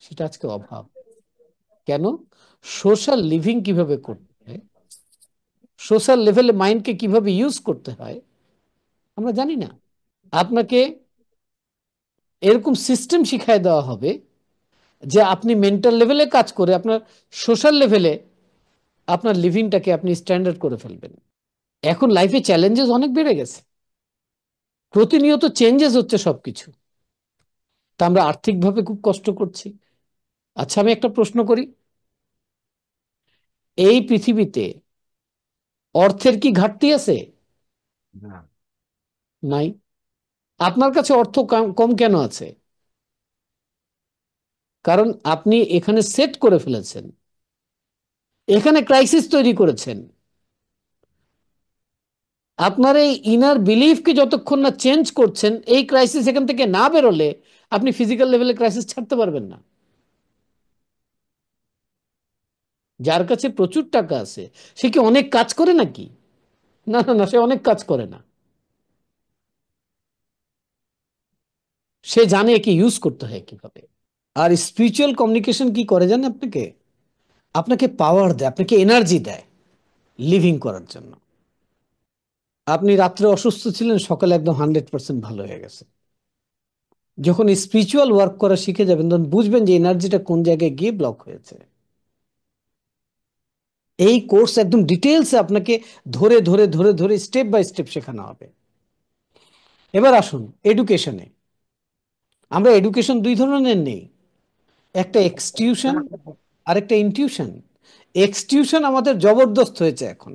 সেটা আজকে অভাব। কেন? সোশ্যাল লিভিং কিভাবে করতে হয়, সোশ্যাল লেভেলে মাইন্ডকে কিভাবে ইউজ করতে হয় আমরা জানি না। আপনাকে এরকম সিস্টেম শিখায় দেওয়া হবে যে আপনি মেন্টাল লেভেলে কাজ করে আপনার সোশ্যাল লেভেলে আপনার লিভিংটাকে আপনি স্ট্যান্ডার্ড করে ফেলবেন। এখন লাইফে চ্যালেঞ্জেস অনেক বেড়ে গেছে, প্রতিনিয়ত চেঞ্জেস হচ্ছে সবকিছু। তা আমরা আর্থিকভাবে খুব কষ্ট করছি। আচ্ছা আমি একটা প্রশ্ন করি, এই পৃথিবীতে অর্থের কি ঘাটতি আছে? নাই। আপনার কাছে অর্থ কম কম কেন আছে? কারণ আপনি এখানে সেট করে ফেলেছেন, এখানে ক্রাইসিস তৈরি করেছেন। আপনার এই ইনার বিলিফকে যতক্ষণ না চেঞ্জ করছেন, এই ক্রাইসিস এখান থেকে না বেরোলে আপনি ফিজিক্যাল লেভেলে ক্রাইসিস ছাড়তে পারবেন না। যার কাছে প্রচুর টাকা আছে সে কি অনেক কাজ করে নাকি? না না না, সে অনেক কাজ করে না। সে জানে একে ইউজ করতে হয় কিভাবে। আর স্পিরিচুয়াল কমিউনিকেশন কি করে জানেন? আপনাকে আপনাকে পাওয়ার দেয়, আপনাকে এনার্জি দেয় লিভিং করার জন্য। আপনি রাত্রে অসুস্থ ছিলেন, সকালে একদম 100% ভালো হয়ে গেছে। যখন স্পিরিচুয়াল ওয়ার্ক করা শিখে যাবেন তখন বুঝবেন যে এনার্জিটা কোন জায়গায় গিয়ে ব্লক হয়েছে। এই কোর্স একদম ডিটেলসে আপনাকে ধরে ধরে ধরে ধরে স্টেপ বাই স্টেপ শেখানো হবে। এবার আসুন এডুকেশনে। আমরা এডুকেশন দুই ধরনের নেই, একটা এক্সটিউশন আর একটা ইনটিউশন। এক্সটিউশন আমাদের জবরদস্ত হয়েছে এখন,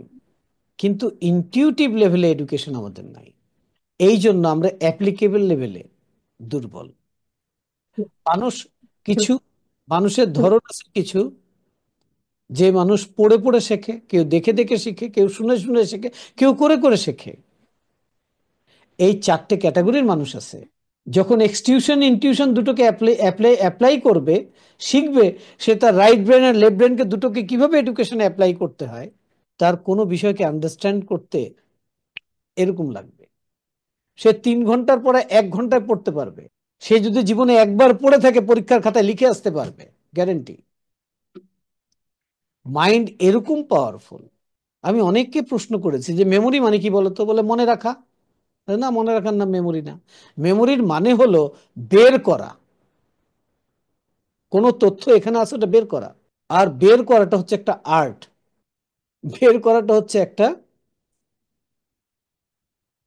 কিন্তু ইনটিউটিভ লেভেলে এডুকেশন আমাদের নাই। এই জন্য আমরা অ্যাপ্লিকেবল লেভেলে দুর্বল। মানুষ কিছু, মানুষের ধরন আছে কিছু, যে মানুষ পড়ে পড়ে শেখে, কেউ দেখে দেখে শিখে, কেউ শুনে শুনে শেখে, কেউ করে করে শেখে। এই চারটে ক্যাটাগরির মানুষ আছে। যখন এক্সটিউশন ইনটিউশন দুটোকে অ্যাপ্লাই করবে, শিখবে, সে তার রাইট ব্রেন আর লেফট ব্রেনকে দুটোকে কিভাবে এডুকেশনে অ্যাপ্লাই করতে হয়, তার কোনো বিষয়কে আন্ডারস্ট্যান্ড করতে এরকম লাগবে। সে 3 ঘন্টার পরে 1 ঘন্টায় পড়তে পারবে। সে যদি জীবনে একবার পড়ে থাকে পরীক্ষার খাতায় লিখে আসতে পারবে, গ্যারেন্টি। মাইন্ড এরকম পাওয়ারফুল। আমি অনেককে প্রশ্ন করেছি যে মেমোরি মানে কি বলতো, বলে মনে রাখা। না, মনে রাখার নাম মেমোরি না। মেমোরির মানে হলো বের করা, কোনো তথ্য এখানে আছে ওটা বের করা। আর বের করাটা হচ্ছে একটা আর্ট। বের করাটা হচ্ছে একটা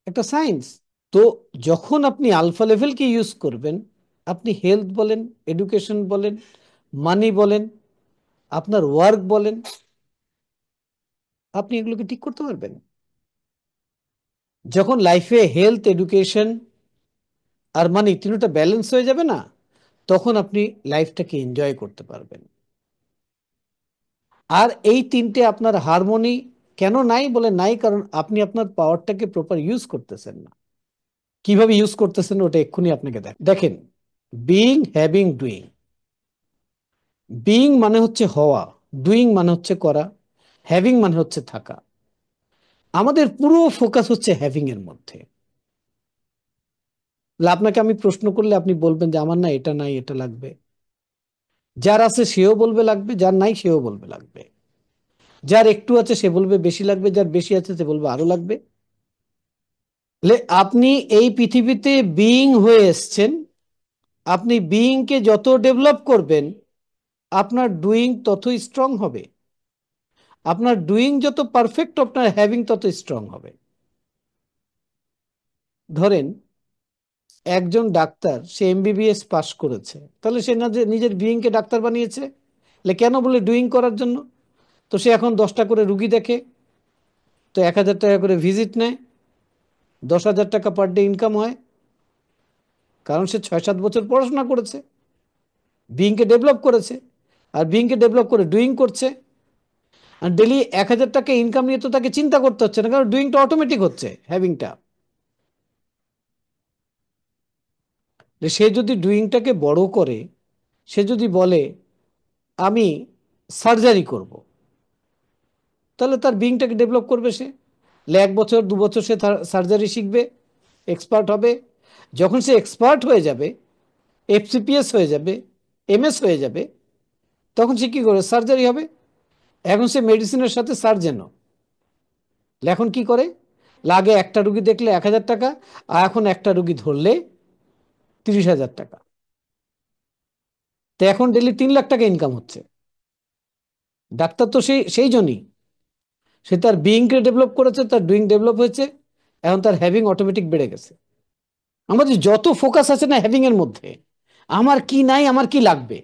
একটা সায়েন্স। তো যখন আপনি আলফা লেভেলকে ইউজ করবেন, আপনি হেলথ বলেন, এডুকেশন বলেন, মানি বলেন, আপনার ওয়ার্ক বলেন, আপনি এগুলোকে ঠিক করতে পারবেন। যখন লাইফে হেলথ, এডুকেশন আর মানি তিনটা ব্যালেন্স হয়ে যাবে না, তখন আপনি লাইফটাকে এনজয় করতে পারবেন। আর এই তিনটে আপনার হারমোনি কেন নাই, বলে নাই কারণ আপনি আপনার পাওয়ারটাকে প্রপার ইউজ করতেছেন না। কিভাবে ইউজ করতেছেন ওটা এক্ষুনি আপনাকে দেখেন। Being, having, doing. বিইং মানে হচ্ছে হওয়া, ডুইং মানে হচ্ছে করা, হ্যাভিং মানে হচ্ছে থাকা। আমাদের পুরো ফোকাস হচ্ছে হ্যাভিং এর মধ্যে। আপনাকে আমি প্রশ্ন করলে আপনি বলবেন যে আমার না এটা নাই, এটা লাগবে। যার আছে সেও বলবে লাগবে, যার নাই সেও বলবে লাগবে। যার একটু আছে সে বলবে বেশি লাগবে, যার বেশি আছে সে বলবে আরো লাগবে। আপনি এই পৃথিবীতে বিইং হয়ে এসছেন। আপনি বিইং কে যত ডেভেলপ করবেন, আপনার ডুইং তত স্ট্রং হবে। আপনার ডুইং যত পারফেক্ট, আপনার হ্যাভিং তত স্ট্রং হবে। ধরেন একজন ডাক্তার, সে এমবিবিএস পাশ করেছে, তাহলে সে না যে নিজের বিইং কে ডাক্তার বানিয়েছে, কেন বলে ডুইং করার জন্য। তো সে এখন 10টা করে রুগী দেখে, তো 1,000 টাকা করে ভিজিট নেয়, 10,000 টাকা পার ডে ইনকাম হয়, কারণ সে 6-7 বছর পড়াশোনা করেছে, বিইংকে ডেভেলপ করেছে, আর বিইংকে ডেভেলপ করে ডুইং করছে। আর ডেলি 1,000 টাকা ইনকাম নিয়ে তো তাকে চিন্তা করতে হচ্ছে না, কারণ ডুইংটা অটোমেটিক হচ্ছে, হ্যাভিংটা। সে যদি ডুইংটাকে বড় করে, সে যদি বলে আমি সার্জারি করব, তাহলে তার বিইংটাকে ডেভেলপ করবে সে। 1 বছর 2 বছর সে সার্জারি শিখবে, এক্সপার্ট হবে। যখন সে এক্সপার্ট হয়ে যাবে, এফসিপিএস হয়ে যাবে, এমএস হয়ে যাবে, তখন সে কি করবে, সার্জারি হবে। এখন সে মেডিসিনের সাথে সার্জেনও। এখন কি করে, লাগে একটা রুগী দেখলে 1,000 টাকা, আর এখন একটা রুগী ধরলে 30,000 টাকা। তো এখন ডেলি 3 লাখ টাকা ইনকাম হচ্ছে। ডাক্তার তো সেই সেই জন্যই সে তার বিইংকে ডেভেলপ করেছে, তার ডুইং ডেভেলপ হয়েছে, এখন তার হ্যাভিং অটোমেটিক বেড়ে গেছে। আমাদের যত ফোকাস আছে না হ্যাভিং এর মধ্যে, আমার কি নাই, আমার কি লাগবে।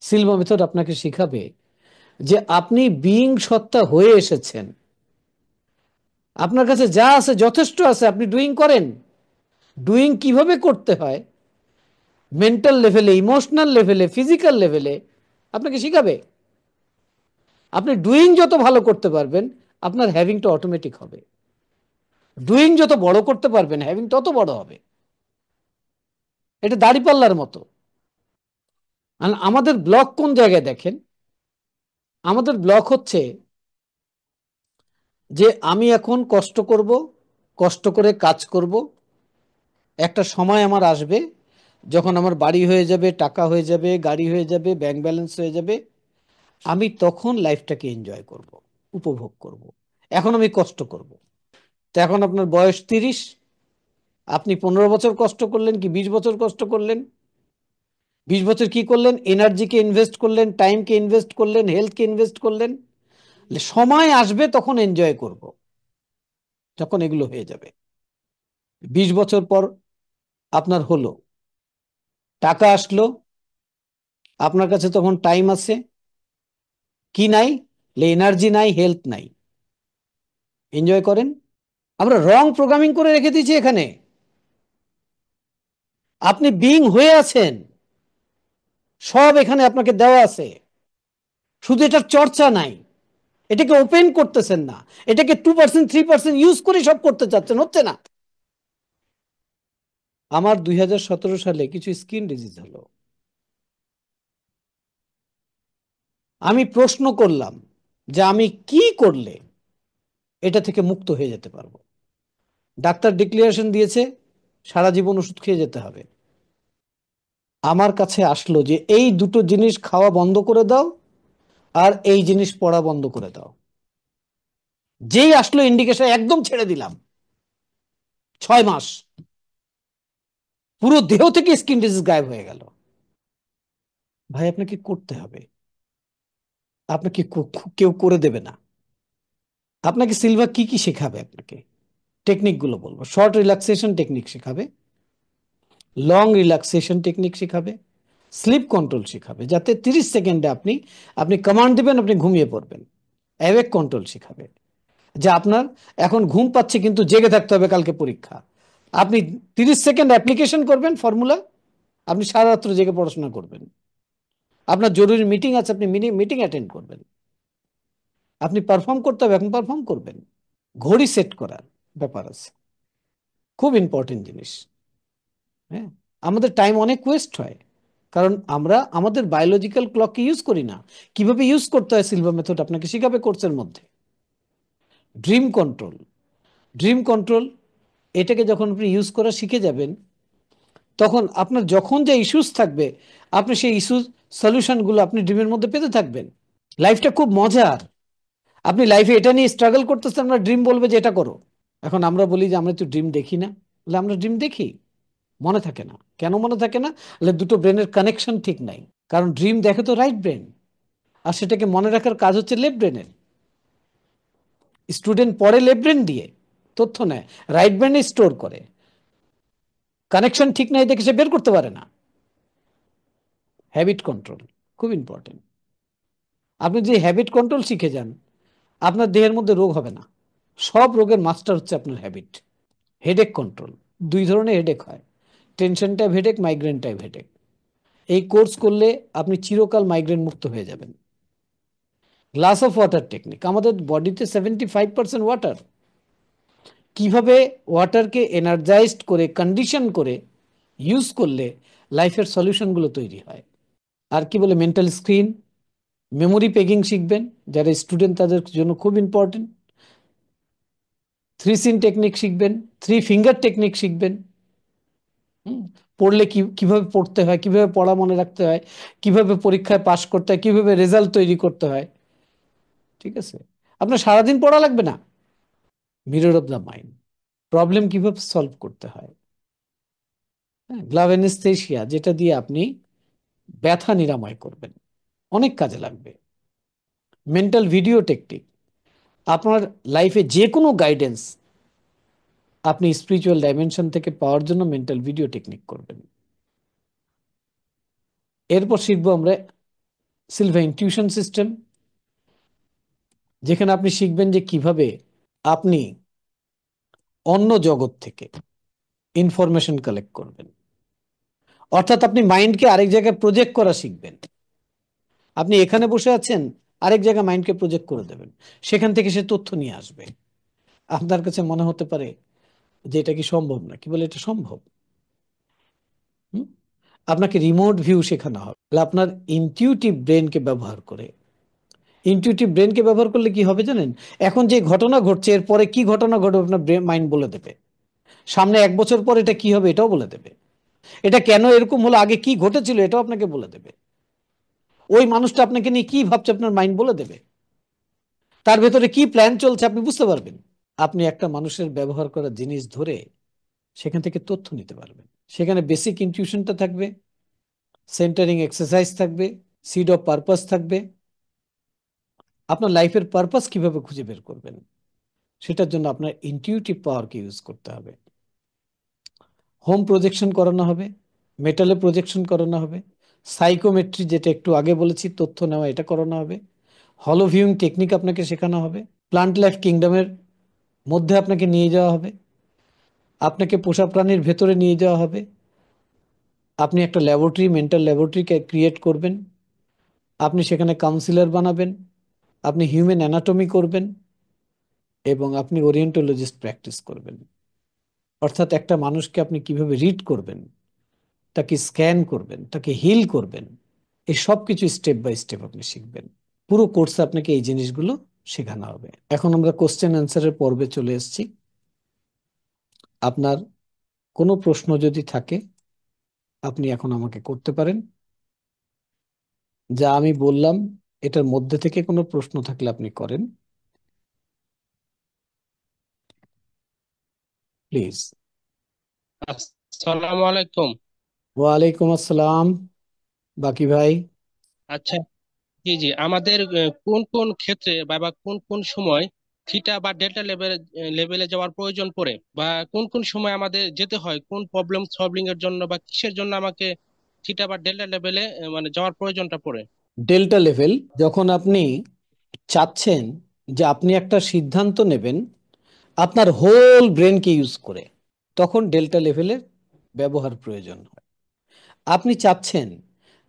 সিলভা মেথড আপনাকে শিখাবে যে আপনি বিইং সত্তা হয়ে এসেছেন, আপনার কাছে যা আছে যথেষ্ট আছে, আপনি ডুইং করেন। ডুইং কিভাবে করতে হয়, মেন্টাল লেভেলে, ইমোশনাল লেভেলে, ফিজিক্যাল লেভেলে আপনাকে শিখাবে। আপনি ডুইং যত ভালো করতে পারবেন, আপনার হ্যাভিংটা অটোমেটিক হবে। ডুইং যত বড় করতে পারবেন, হ্যাভিং তত বড় হবে। এটা দাঁড়িপাল্লার মতো। আর আমাদের ব্লক কোন জায়গায় দেখেন, আমাদের ব্লক হচ্ছে যে আমি এখন কষ্ট করব, কষ্ট করে কাজ করব, একটা সময় আমার আসবে যখন আমার বাড়ি হয়ে যাবে, টাকা হয়ে যাবে, গাড়ি হয়ে যাবে, ব্যাংক ব্যালেন্স হয়ে যাবে, আমি তখন লাইফটাকে এনজয় করব, উপভোগ করব। এখন আমি কষ্ট করব। তো এখন আপনার বয়স 30, আপনি 15 বছর কষ্ট করলেন কি 20 বছর কষ্ট করলেন, 20 বছর কি করলেন, এনার্জিকে ইনভেস্ট করলেন, টাইমকে ইনভেস্ট করলেন, হেলথকে ইনভেস্ট করলেন। সময় আসবে তখন এনজয় করব, যখন এগুলো হয়ে যাবে। 20 বছর পর আপনার হলো, টাকা আসলো, আপনার কাছে তখন টাইম আছে কি নাই, এনার্জি নাই, হেলথ নাই, এনজয় করেন। আমরা রং প্রোগ্রামিং করে রেখে দিয়েছি এখানে। আপনি বিইং হয়ে আছেন, সব এখানে আপনাকে দেওয়া আছে, শুধু এটার চর্চা নাই, এটাকে ওপেন করতেছেন না, এটাকে 2% 3% ইউজ করে সব করতে চাচ্ছেন, হচ্ছে না। আমার 2017 সালে কিছু স্কিন ডিজিজ হলো। আমি প্রশ্ন করলাম যে আমি কি করলে এটা থেকে মুক্ত হয়ে যেতে পারবো। ডাক্তার ডিক্লারেশন দিয়েছে সারা জীবন ওষুধ খেয়ে যেতে হবে। আমার কাছে আসলো যে এই দুটো জিনিস খাওয়া বন্ধ করে দাও আর এই জিনিস পড়া বন্ধ করে দাও। যেই আসলো ইন্ডিকেশন একদম ছেড়ে দিলাম। 6 মাস পুরো দেহ থেকে স্কিন ডিজিজ গায়েব হয়ে গেল। ভাই আপনাকে করতে হবে, আপনাকে কেউ করে দেবে না। আপনাকে সিলভা কি কি শেখাবে, আপনাকে টেকনিক গুলো বলবো। শর্ট রিল্যাক্সেশন টেকনিক শেখাবে, লং রিল্যাক্সেশন টেকনিক শেখাবে, স্লিপ কন্ট্রোল শেখাবে, যাতে 30 সেকেন্ডে আপনি আপনি কমান্ড দিবেন, আপনি ঘুমিয়ে পড়বেন। অ্যাওয়েক কন্ট্রোল শেখাবে, যে আপনার এখন ঘুম পাচ্ছে কিন্তু জেগে থাকতে হবে, কালকে পরীক্ষা। আপনি 30 সেকেন্ড অ্যাপ্লিকেশন করবেন ফর্মুলা, আপনি সারা রাত্র জেগে পড়াশোনা করবেন। আপনার জরুরি মিটিং আছে, আপনি মিটিং অ্যাটেন্ড করবেন। আপনি পারফর্ম করতে হবে, এখন পারফর্ম করবেন। ঘড়ি সেট করার ব্যাপার আছে, খুব ইম্পর্টেন্ট জিনিস। হ্যাঁ, আমাদের টাইম অনেক ওয়েস্ট হয়, কারণ আমরা আমাদের বায়োলজিক্যাল ক্লককে ইউজ করি না। কিভাবে ইউজ করতে হয় সিলভা মেথড আপনাকে শিখাবে কোর্সের মধ্যে। ড্রিম কন্ট্রোল, ড্রিম কন্ট্রোল, এটাকে যখন আপনি ইউজ করা শিখে যাবেন, তখন আপনার যখন যে ইস্যুস থাকবে, আপনি সেই ইস্যুস সলিউশনগুলো আপনি ড্রিমের মধ্যে পেতে থাকবেন। লাইফটা খুব মজার। আপনি লাইফে এটা নিয়ে স্ট্রাগল করতেছেন, আমরা ড্রিম বলবে যে এটা করো। এখন আমরা বলি যে আমরা তো ড্রিম দেখি না, বলে আমরা ড্রিম দেখি, মনে থাকে না। কেন মনে থাকে না? দুটো ব্রেনের কানেকশন ঠিক নাই। কারণ ড্রিম দেখে তো রাইট ব্রেন, আর সেটাকে মনে রাখার কাজ হচ্ছে লেফট ব্রেনের। স্টুডেন্ট পড়ে লেফট ব্রেন দিয়ে, তথ্য নেয়, রাইট ব্রেনে স্টোর করে। কানেকশন ঠিক নাই দেখে সে বের করতে পারে না। হ্যাবিট কন্ট্রোল খুব ইম্পর্টেন্ট। আপনি যদি হ্যাবিট কন্ট্রোল শিখে যান, আপনার দেহের মধ্যে রোগ হবে না। সব রোগের মাস্টার হচ্ছে আপনার হ্যাবিট। হেডেক কন্ট্রোল, 2 ধরনের হেডেক হয়, tension type headache, migraine type headache. এই কোর্স করলে আপনি চিরকাল মাইগ্রেন মুক্ত হয়ে যাবেন। গ্লাস অফ ওয়াটার টেকনিক, আমাদের বডিতে 75% ওয়াটার। কিভাবে ওয়াটারকে এনার্জাইজড করে কন্ডিশন করে ইউজ করলে লাইফের সলিউশনগুলো তৈরি হয়। আর কি বলে, মেন্টাল স্ক্রিন, মেমোরি পেগিং শিখবেন, যারা স্টুডেন্ট তাদের জন্য খুব ইম্পর্টেন্ট। 3 সিন টেকনিক শিখবেন, 3 ফিঙ্গার টেকনিক শিখবেন। পড়লে কিভাবে পড়তে হয়, কিভাবে পড়া মনে রাখতে হয়, কিভাবে পরীক্ষায় পাশ করতে হয়, কিভাবে রেজাল্ট তৈরি করতে হয়। ঠিক আছে, আপনার সারাদিন পড়া লাগবে না। Mirror of the mind, problem কিভাবে সলভ করতে হয়। হ্যাঁ, গ্লাভ অ্যানেস্থেসিয়া, যেটা দিয়ে আপনি ব্যথা নিরাময় করবেন, অনেক কাজে লাগবে। মেন্টাল ভিডিও টেকনিক, আপনার লাইফে যে কোনো গাইডেন্স আপনি স্পিরিচুয়াল ডাইমেনশন থেকে পাওয়ার জন্য মেন্টাল ভিডিও টেকনিক করবেন। এরপর শিখবো আমরা সিলভা ইনটিউশন সিস্টেম, যেখানে আপনি শিখবেন যে কিভাবে আপনি অন্য জগৎ থেকে ইনফরমেশন কালেক্ট করবেন। অর্থাৎ আপনি মাইন্ডকে আরেক জায়গায় প্রজেক্ট করা শিখবেন। আপনি এখানে বসে আছেন, আরেক জায়গায় মাইন্ডকে প্রজেক্ট করে দেবেন, সেখান থেকে সে তথ্য নিয়ে আসবে। আপনার কাছে মনে হতে পারে যে এটা কি সম্ভব না, কি বলে এটা সম্ভব। হুম? আপনাকে রিমোট ভিউ শেখানো হবে, আপনার ইনটিউটিভ ব্রেনকে ব্যবহার করে। ইনটিউটিভ ব্রেনকে ব্যবহার করলে কি হবে জানেন? এখন যে ঘটনা ঘটছে, এরপরে কি ঘটনা ঘটবে আপনার ব্রেন মাইন্ড বলে দেবে। সামনে 1 বছর পর এটা কি হবে এটাও বলে দেবে। এটা কেন এরকম হলো, আগে কি ঘটেছিল এটাও আপনাকে বলে দেবে। ওই মানুষটা আপনাকে নিয়ে কি ভাবছে আপনার মাইন্ড বলে দেবে। তার ভেতরে কি প্ল্যান চলছে আপনি বুঝতে পারবেন। আপনি একটা মানুষের ব্যবহার করা জিনিস ধরে সেখান থেকে তথ্য নিতে পারবেন। সেখানে বেসিক ইনটিউশনটা থাকবে, সেন্টারিং এক্সারসাইজ থাকবে, সিড অফ পারপাস থাকবে। আপনার লাইফের পারপাস কিভাবে খুঁজে বের করবেন, সেটার জন্য আপনার ইনটিউটিভ পাওয়ারকে ইউজ করতে হবে। হোম প্রজেকশন করানো হবে, মেটালে প্রজেকশন করানো হবে, সাইকোমেট্রি যেটা একটু আগে বলেছি তথ্য নেওয়া, এটা করানো হবে। হলো ভিউইং টেকনিক আপনাকে শেখানো হবে। প্লান্ট লাইফ কিংডমের মধ্যে আপনাকে নিয়ে যাওয়া হবে, আপনাকে পোষা প্রাণীর ভেতরে নিয়ে যাওয়া হবে। আপনি একটা ল্যাবরেটরি, মেন্টাল ল্যাবরেটরি ক্রিয়েট করবেন, আপনি সেখানে কাউন্সিলর বানাবেন, আপনি হিউম্যান অ্যানাটমি করবেন, এবং আপনি ওরিয়েন্টোলজিস্ট প্র্যাকটিস করবেন। অর্থাৎ একটা মানুষকে আপনি কিভাবে রিড করবেন, তাকে স্ক্যান করবেন, তাকে হিল করবেন, এই সব কিছু স্টেপ বাই স্টেপ আপনি শিখবেন। পুরো কোর্সে আপনাকে এই জিনিসগুলো শেখানো হবে। এখন আমরা কোশ্চেন অ্যান্সারের পর্বে চলে এসেছি। আপনার কোনো প্রশ্ন যদি থাকে আপনি এখন আমাকে করতে পারেন। যা আমি বললাম এটার মধ্যে থেকে কোনো প্রশ্ন থাকলে আপনি করেন, প্লিজ। আসসালামু আলাইকুম। ওয়ালাইকুম আসসালাম, বাকি ভাই। আচ্ছা, জি জি, আমাদের কোন কোন ক্ষেত্রে বা কোন কোন সময় থিটা বা ডেল্টা লেভেলে যাওয়ার প্রয়োজন পড়ে, বা কোন কোন সময় আমাদের যেতে হয়, কোন প্রবলেম সলভিং এর জন্য বা কিসের জন্য আমাকে থিটা বা ডেল্টা লেভেলে মানে যাওয়ার প্রয়োজনটা পড়ে? ডেল্টা লেভেল যখন আপনি চাচ্ছেন যে আপনি একটা সিদ্ধান্ত নেবেন আপনার হোল ব্রেনকে ইউজ করে, তখন ডেল্টা লেভেলের ব্যবহার প্রয়োজন হয়। আপনি চাচ্ছেন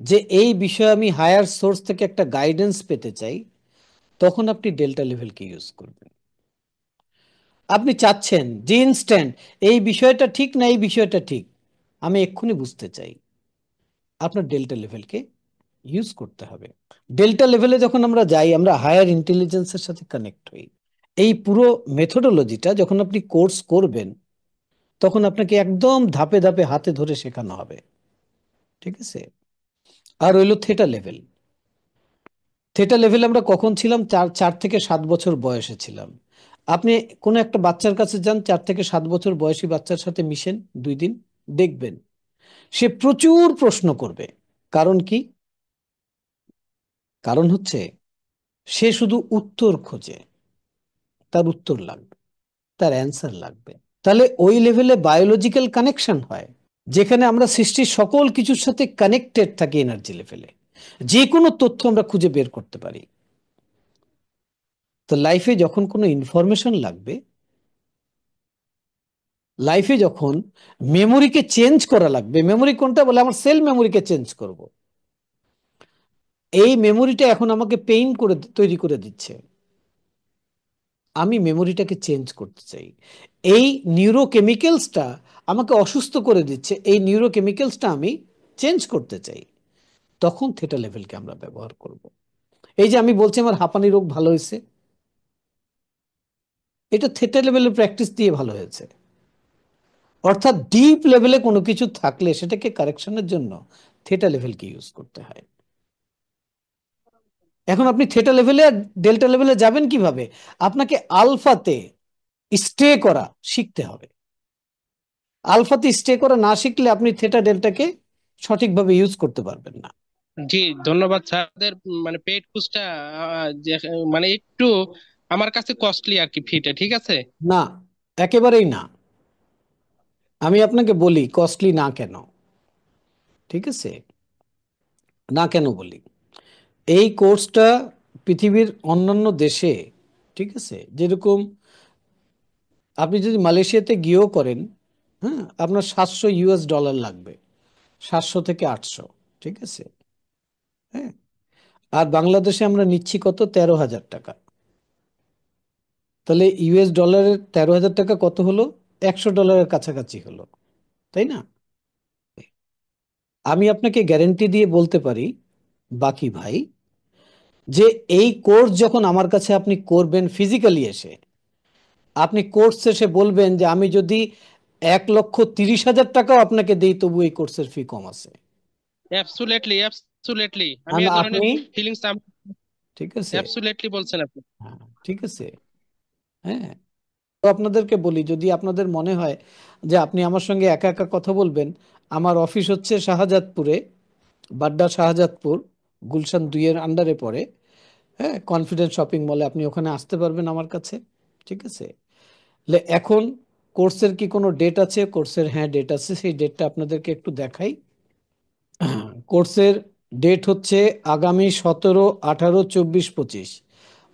যে এই বিষয়ে আমি হায়ার সোর্স থেকে একটা গাইডেন্স পেতে চাই, তখন আপনি ডেল্টা লেভেলকে ইউজ করবেন। আপনি চাচ্ছেন যে ইনস্ট্যান্ট এই বিষয়টা ঠিক না এই বিষয়টা ঠিক, আমি এক্ষুনি বুঝতে চাই, আপনার ডেল্টা লেভেলকে ইউজ করতে হবে। ডেল্টা লেভেলে যখন আমরা যাই আমরা হায়ার ইন্টেলিজেন্সের সাথে কানেক্ট হই। এই পুরো মেথোডোলজিটা যখন আপনি কোর্স করবেন তখন আপনাকে একদম ধাপে ধাপে হাতে ধরে শেখানো হবে, ঠিক আছে? আর হইলো থেটা লেভেল। থেটা লেভেল আমরা কখন ছিলাম? 4 থেকে 7 বছর বয়সে ছিলাম। আপনি কোনো একটা বাচ্চার কাছে যান, 4 থেকে 7 বছর বয়সী বাচ্চার সাথে মিশেন 2 দিন, দেখবেন সে প্রচুর প্রশ্ন করবে। কারণ কি? কারণ হচ্ছে সে শুধু উত্তর খোঁজে, তার উত্তর লাগবে, তার অ্যান্সার লাগবে। তাহলে ওই লেভেলে বায়োলজিক্যাল কানেকশন হয়, যেখানে আমরা সৃষ্টির সকল কিছুর সাথে কানেক্টেড থাকি। এনার্জি লেভেলে যে কোনো তথ্য আমরা খুঁজে বের করতে পারি। তো লাইফে যখন কোনো ইনফরমেশন লাগবে, লাইফে যখন মেমোরিকে চেঞ্জ করা লাগবে, মেমোরি কোনটা বলে? আমার সেল মেমোরিকে চেঞ্জ করব। এই মেমোরিটা এখন আমাকে পেইন করে তৈরি করে দিচ্ছে, আমি মেমোরিটাকে চেঞ্জ করতে চাই। এই নিউরোকেমিক্যালসটা আমাকে অসুস্থ করে দিচ্ছে, এই নিউরোকেমিক্যালসটা আমি চেঞ্জ করতে চাই, তখন থেটা লেভেলকে আমরা ব্যবহার করব। এই যে আমি বলছি আমার হাঁপানি রোগ ভালো হয়েছে, এটা থেটা লেভেলের প্র্যাকটিস দিয়ে ভালো হয়েছে। অর্থাৎ ডিপ লেভেলে কোনো কিছু থাকলে সেটাকে কারেকশনের জন্য থেটা লেভেলকে ইউজ করতে হয়। এখন আপনি থেটা লেভেলে আর ডেল্টা লেভেলে যাবেন কিভাবে? আপনাকে আলফাতে স্টে করা শিখতে হবে। আলফাতে স্টে করা না শিখলে আপনি থেটা ডেল্টাকে সঠিকভাবে ইউজ করতে পারবেন না। জি, ধন্যবাদ স্যারদের। মানে পেইড কোর্সটা মানে একটু আমার কাছে কস্টলি আর কি, ফিটা ঠিক আছে। না, একেবারেই না। আমি আপনাকে বলি কস্টলি না কেন, ঠিক আছে? না কেন বলি, এই কোর্সটা পৃথিবীর অন্যান্য দেশে, ঠিক আছে, যেরকম আপনি যদি মালয়েশিয়াতে গিয়েও করেন, হ্যাঁ, আপনার $700 লাগবে, 700 থেকে 800, ঠিক আছে? হ্যাঁ, আর বাংলাদেশে আমরা নিচ্ছি কত? 13,000 টাকা। তাহলে US ডলারের 13,000 টাকা কত হলো? $100 কাছাকাছি হলো, তাই না? আমি আপনাকে গ্যারেন্টি দিয়ে বলতে পারি বাকি ভাই, যে এই কোর্স যখন আমার কাছে আপনি করবেন ফিজিক্যালি এসে, আপনি কোর্স শেষে বলবেন যে আমি যদি 1,30,000 টাকাও আপনাকে দিই তবু এই কোর্সের ফি কম আছে। অ্যাবসুলেটলি, অ্যাবসুলেটলি, আমি আর এ ধরনের আপনি, ফিলিংস। ঠিক আছে, অ্যাবসুলেটলি বলছেন আপনি। হ্যাঁ ঠিক আছে, হ্যাঁ, আপনাদেরকে বলি, যদি আপনাদের মনে হয় যে আপনি আমার সঙ্গে একা একা কথা বলবেন, আমার অফিস হচ্ছে শাহজাদপুরে, বাড্ডা শাহজাদপুর, গুলশান 2 এর আন্ডারে পড়ে। হ্যাঁ, কনফিডেন্স শপিং মলে, আপনি ওখানে আসতে পারবেন আমার কাছে। ঠিক আছে। এখন কোর্সের কি কোনো ডেট আছে? কোর্সের হ্যাঁ ডেট আছে, সেই ডেটটা আপনাদেরকে একটু দেখাই। কোর্সের ডেট হচ্ছে আগামী 17, 18, 24, 25,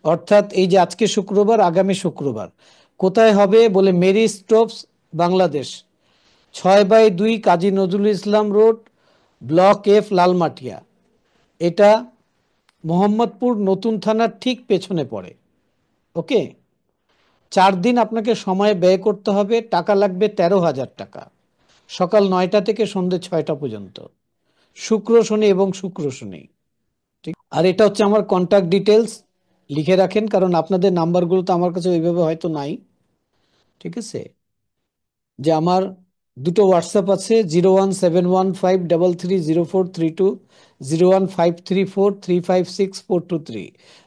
অর্থাৎ এই যে আজকে শুক্রবার, আগামী শুক্রবার। কোথায় হবে বলে, Mary স্টোভস, Bangladesh, 6/2 Kazi Nazrul Islam road, block F, Lalmatia. এটা মোহাম্মদপুর নতুন থানার ঠিক পেছনে পড়ে। ওকে। 4 দিন আপনাকে সময় ব্যয় করতে হবে, টাকা লাগবে 13,000 টাকা। সকাল 9টা থেকে সন্ধ্যে 6টা পর্যন্ত, শুক্র শনি এবং শুক্র শনি। ঠিক। আর এটা হচ্ছে আমার কন্ট্যাক্ট ডিটেলস, লিখে রাখেন, কারণ আপনাদের নাম্বারগুলো তো আমার কাছে ওইভাবে হয়তো নাই। ঠিক আছে। যে আমার দুটো হোয়াটসঅ্যাপ আছে, 01715330432, 01534356423,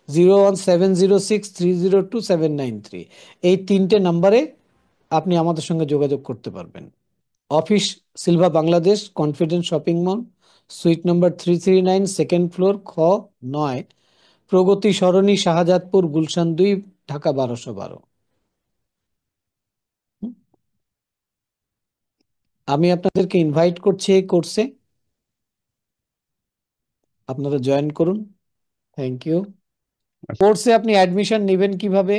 01706302793। এই 3টে নাম্বারে আপনি আমাদের সঙ্গে যোগাযোগ করতে পারবেন। Office Silva Bangladesh, confidence shopping mall, sweet number 339, second floor, খ 9, প্রগতি সরণি, শাহজাদপুর, গুলশান 2, ঢাকা 1212। আমি আপনাদেরকে ইনভাইট করছি এই কোর্সে, আপনারা জয়েন করুন। Thank you. আচ্ছা। কোর্সে আপনি অ্যাডমিশন নেবেন কিভাবে?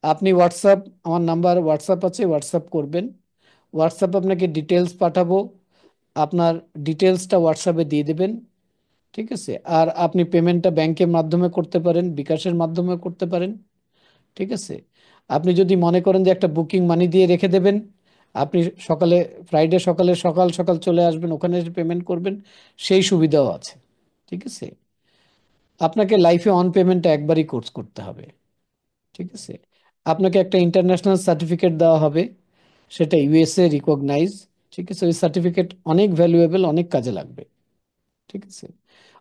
আপনি হোয়াটসঅ্যাপ, আমার নাম্বার হোয়াটসঅ্যাপ আছে, হোয়াটসঅ্যাপ করবেন। হোয়াটসঅ্যাপ আপনাকে ডিটেলস পাঠাবো, আপনার ডিটেলসটা হোয়াটসঅ্যাপে দিয়ে দেবেন। ঠিক আছে। আর আপনি পেমেন্টটা ব্যাংকের মাধ্যমে করতে পারেন, বিকাশের মাধ্যমে করতে পারেন। ঠিক আছে। আপনি যদি মনে করেন যে একটা বুকিং মানি দিয়ে রেখে দেবেন, আপনি সকালে, ফ্রাইডে সকালে সকাল সকাল চলে আসবেন, ওখানে এসে পেমেন্ট করবেন, সেই সুবিধাও আছে। ঠিক আছে। আপনাকে লাইফে অন পেমেন্টটা একবারই কোর্স করতে হবে। ঠিক আছে। আপনাকে একটা ইন্টারন্যাশনাল সার্টিফিকেট দেওয়া হবে, সেটা USA রিকগনাইজ। ঠিক আছে। ওই সার্টিফিকেট অনেক ভ্যালুয়েবল, অনেক কাজে লাগবে। ঠিক আছে।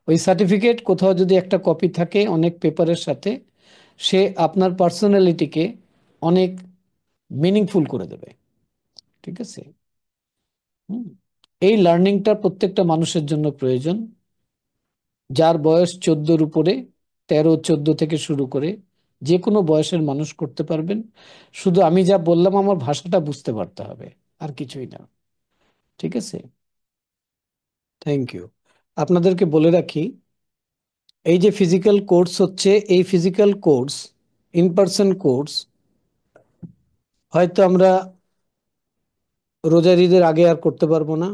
ওই সার্টিফিকেট কোথাও যদি একটা কপি থাকে অনেক পেপারের সাথে, সে আপনার পার্সোনালিটিকে অনেক মিনিংফুল করে দেবে। ঠিক আছে। হুম। এই লার্নিংটা প্রত্যেকটা মানুষের জন্য প্রয়োজন, যার বয়স 14-র উপরে, 13, 14 থেকে শুরু করে যে কোনো বয়সের মানুষ করতে পারবেন। শুধু আমি যা বললাম আমার ভাষাটা বুঝতে পারতে হবে, আর কিছুই না। ঠিক আছে। Thank you. আপনাদেরকে বলে রাখি, এই যে ফিজিক্যাল কোর্স হচ্ছে, এই physical course, in person course, হয়তো আমরা রোজার ঈদের আগে আর করতে পারবো না,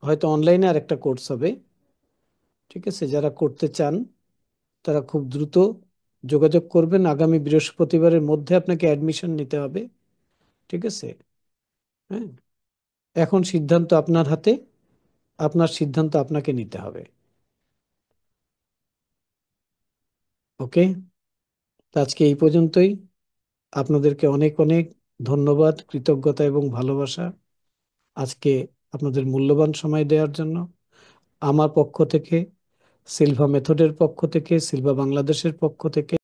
হয়তো অনলাইনে আর একটা কোর্স হবে। ঠিক আছে। যারা করতে চান তারা খুব দ্রুত যোগাযোগ করবেন। আগামী বৃহস্পতিবারের মধ্যে আপনাকে অ্যাডমিশন নিতে হবে। ঠিক আছে। হ্যাঁ। এখন সিদ্ধান্ত আপনার হাতে, আপনার সিদ্ধান্ত আপনাকে নিতে হবে। ওকে। তো আজকে এই পর্যন্তই। আপনাদেরকে অনেক অনেক ধন্যবাদ, কৃতজ্ঞতা এবং ভালোবাসা, আজকে আপনাদের মূল্যবান সময় দেওয়ার জন্য। আমার পক্ষ থেকে, সিলভা মেথডের পক্ষ থেকে, সিলভা বাংলাদেশের পক্ষ থেকে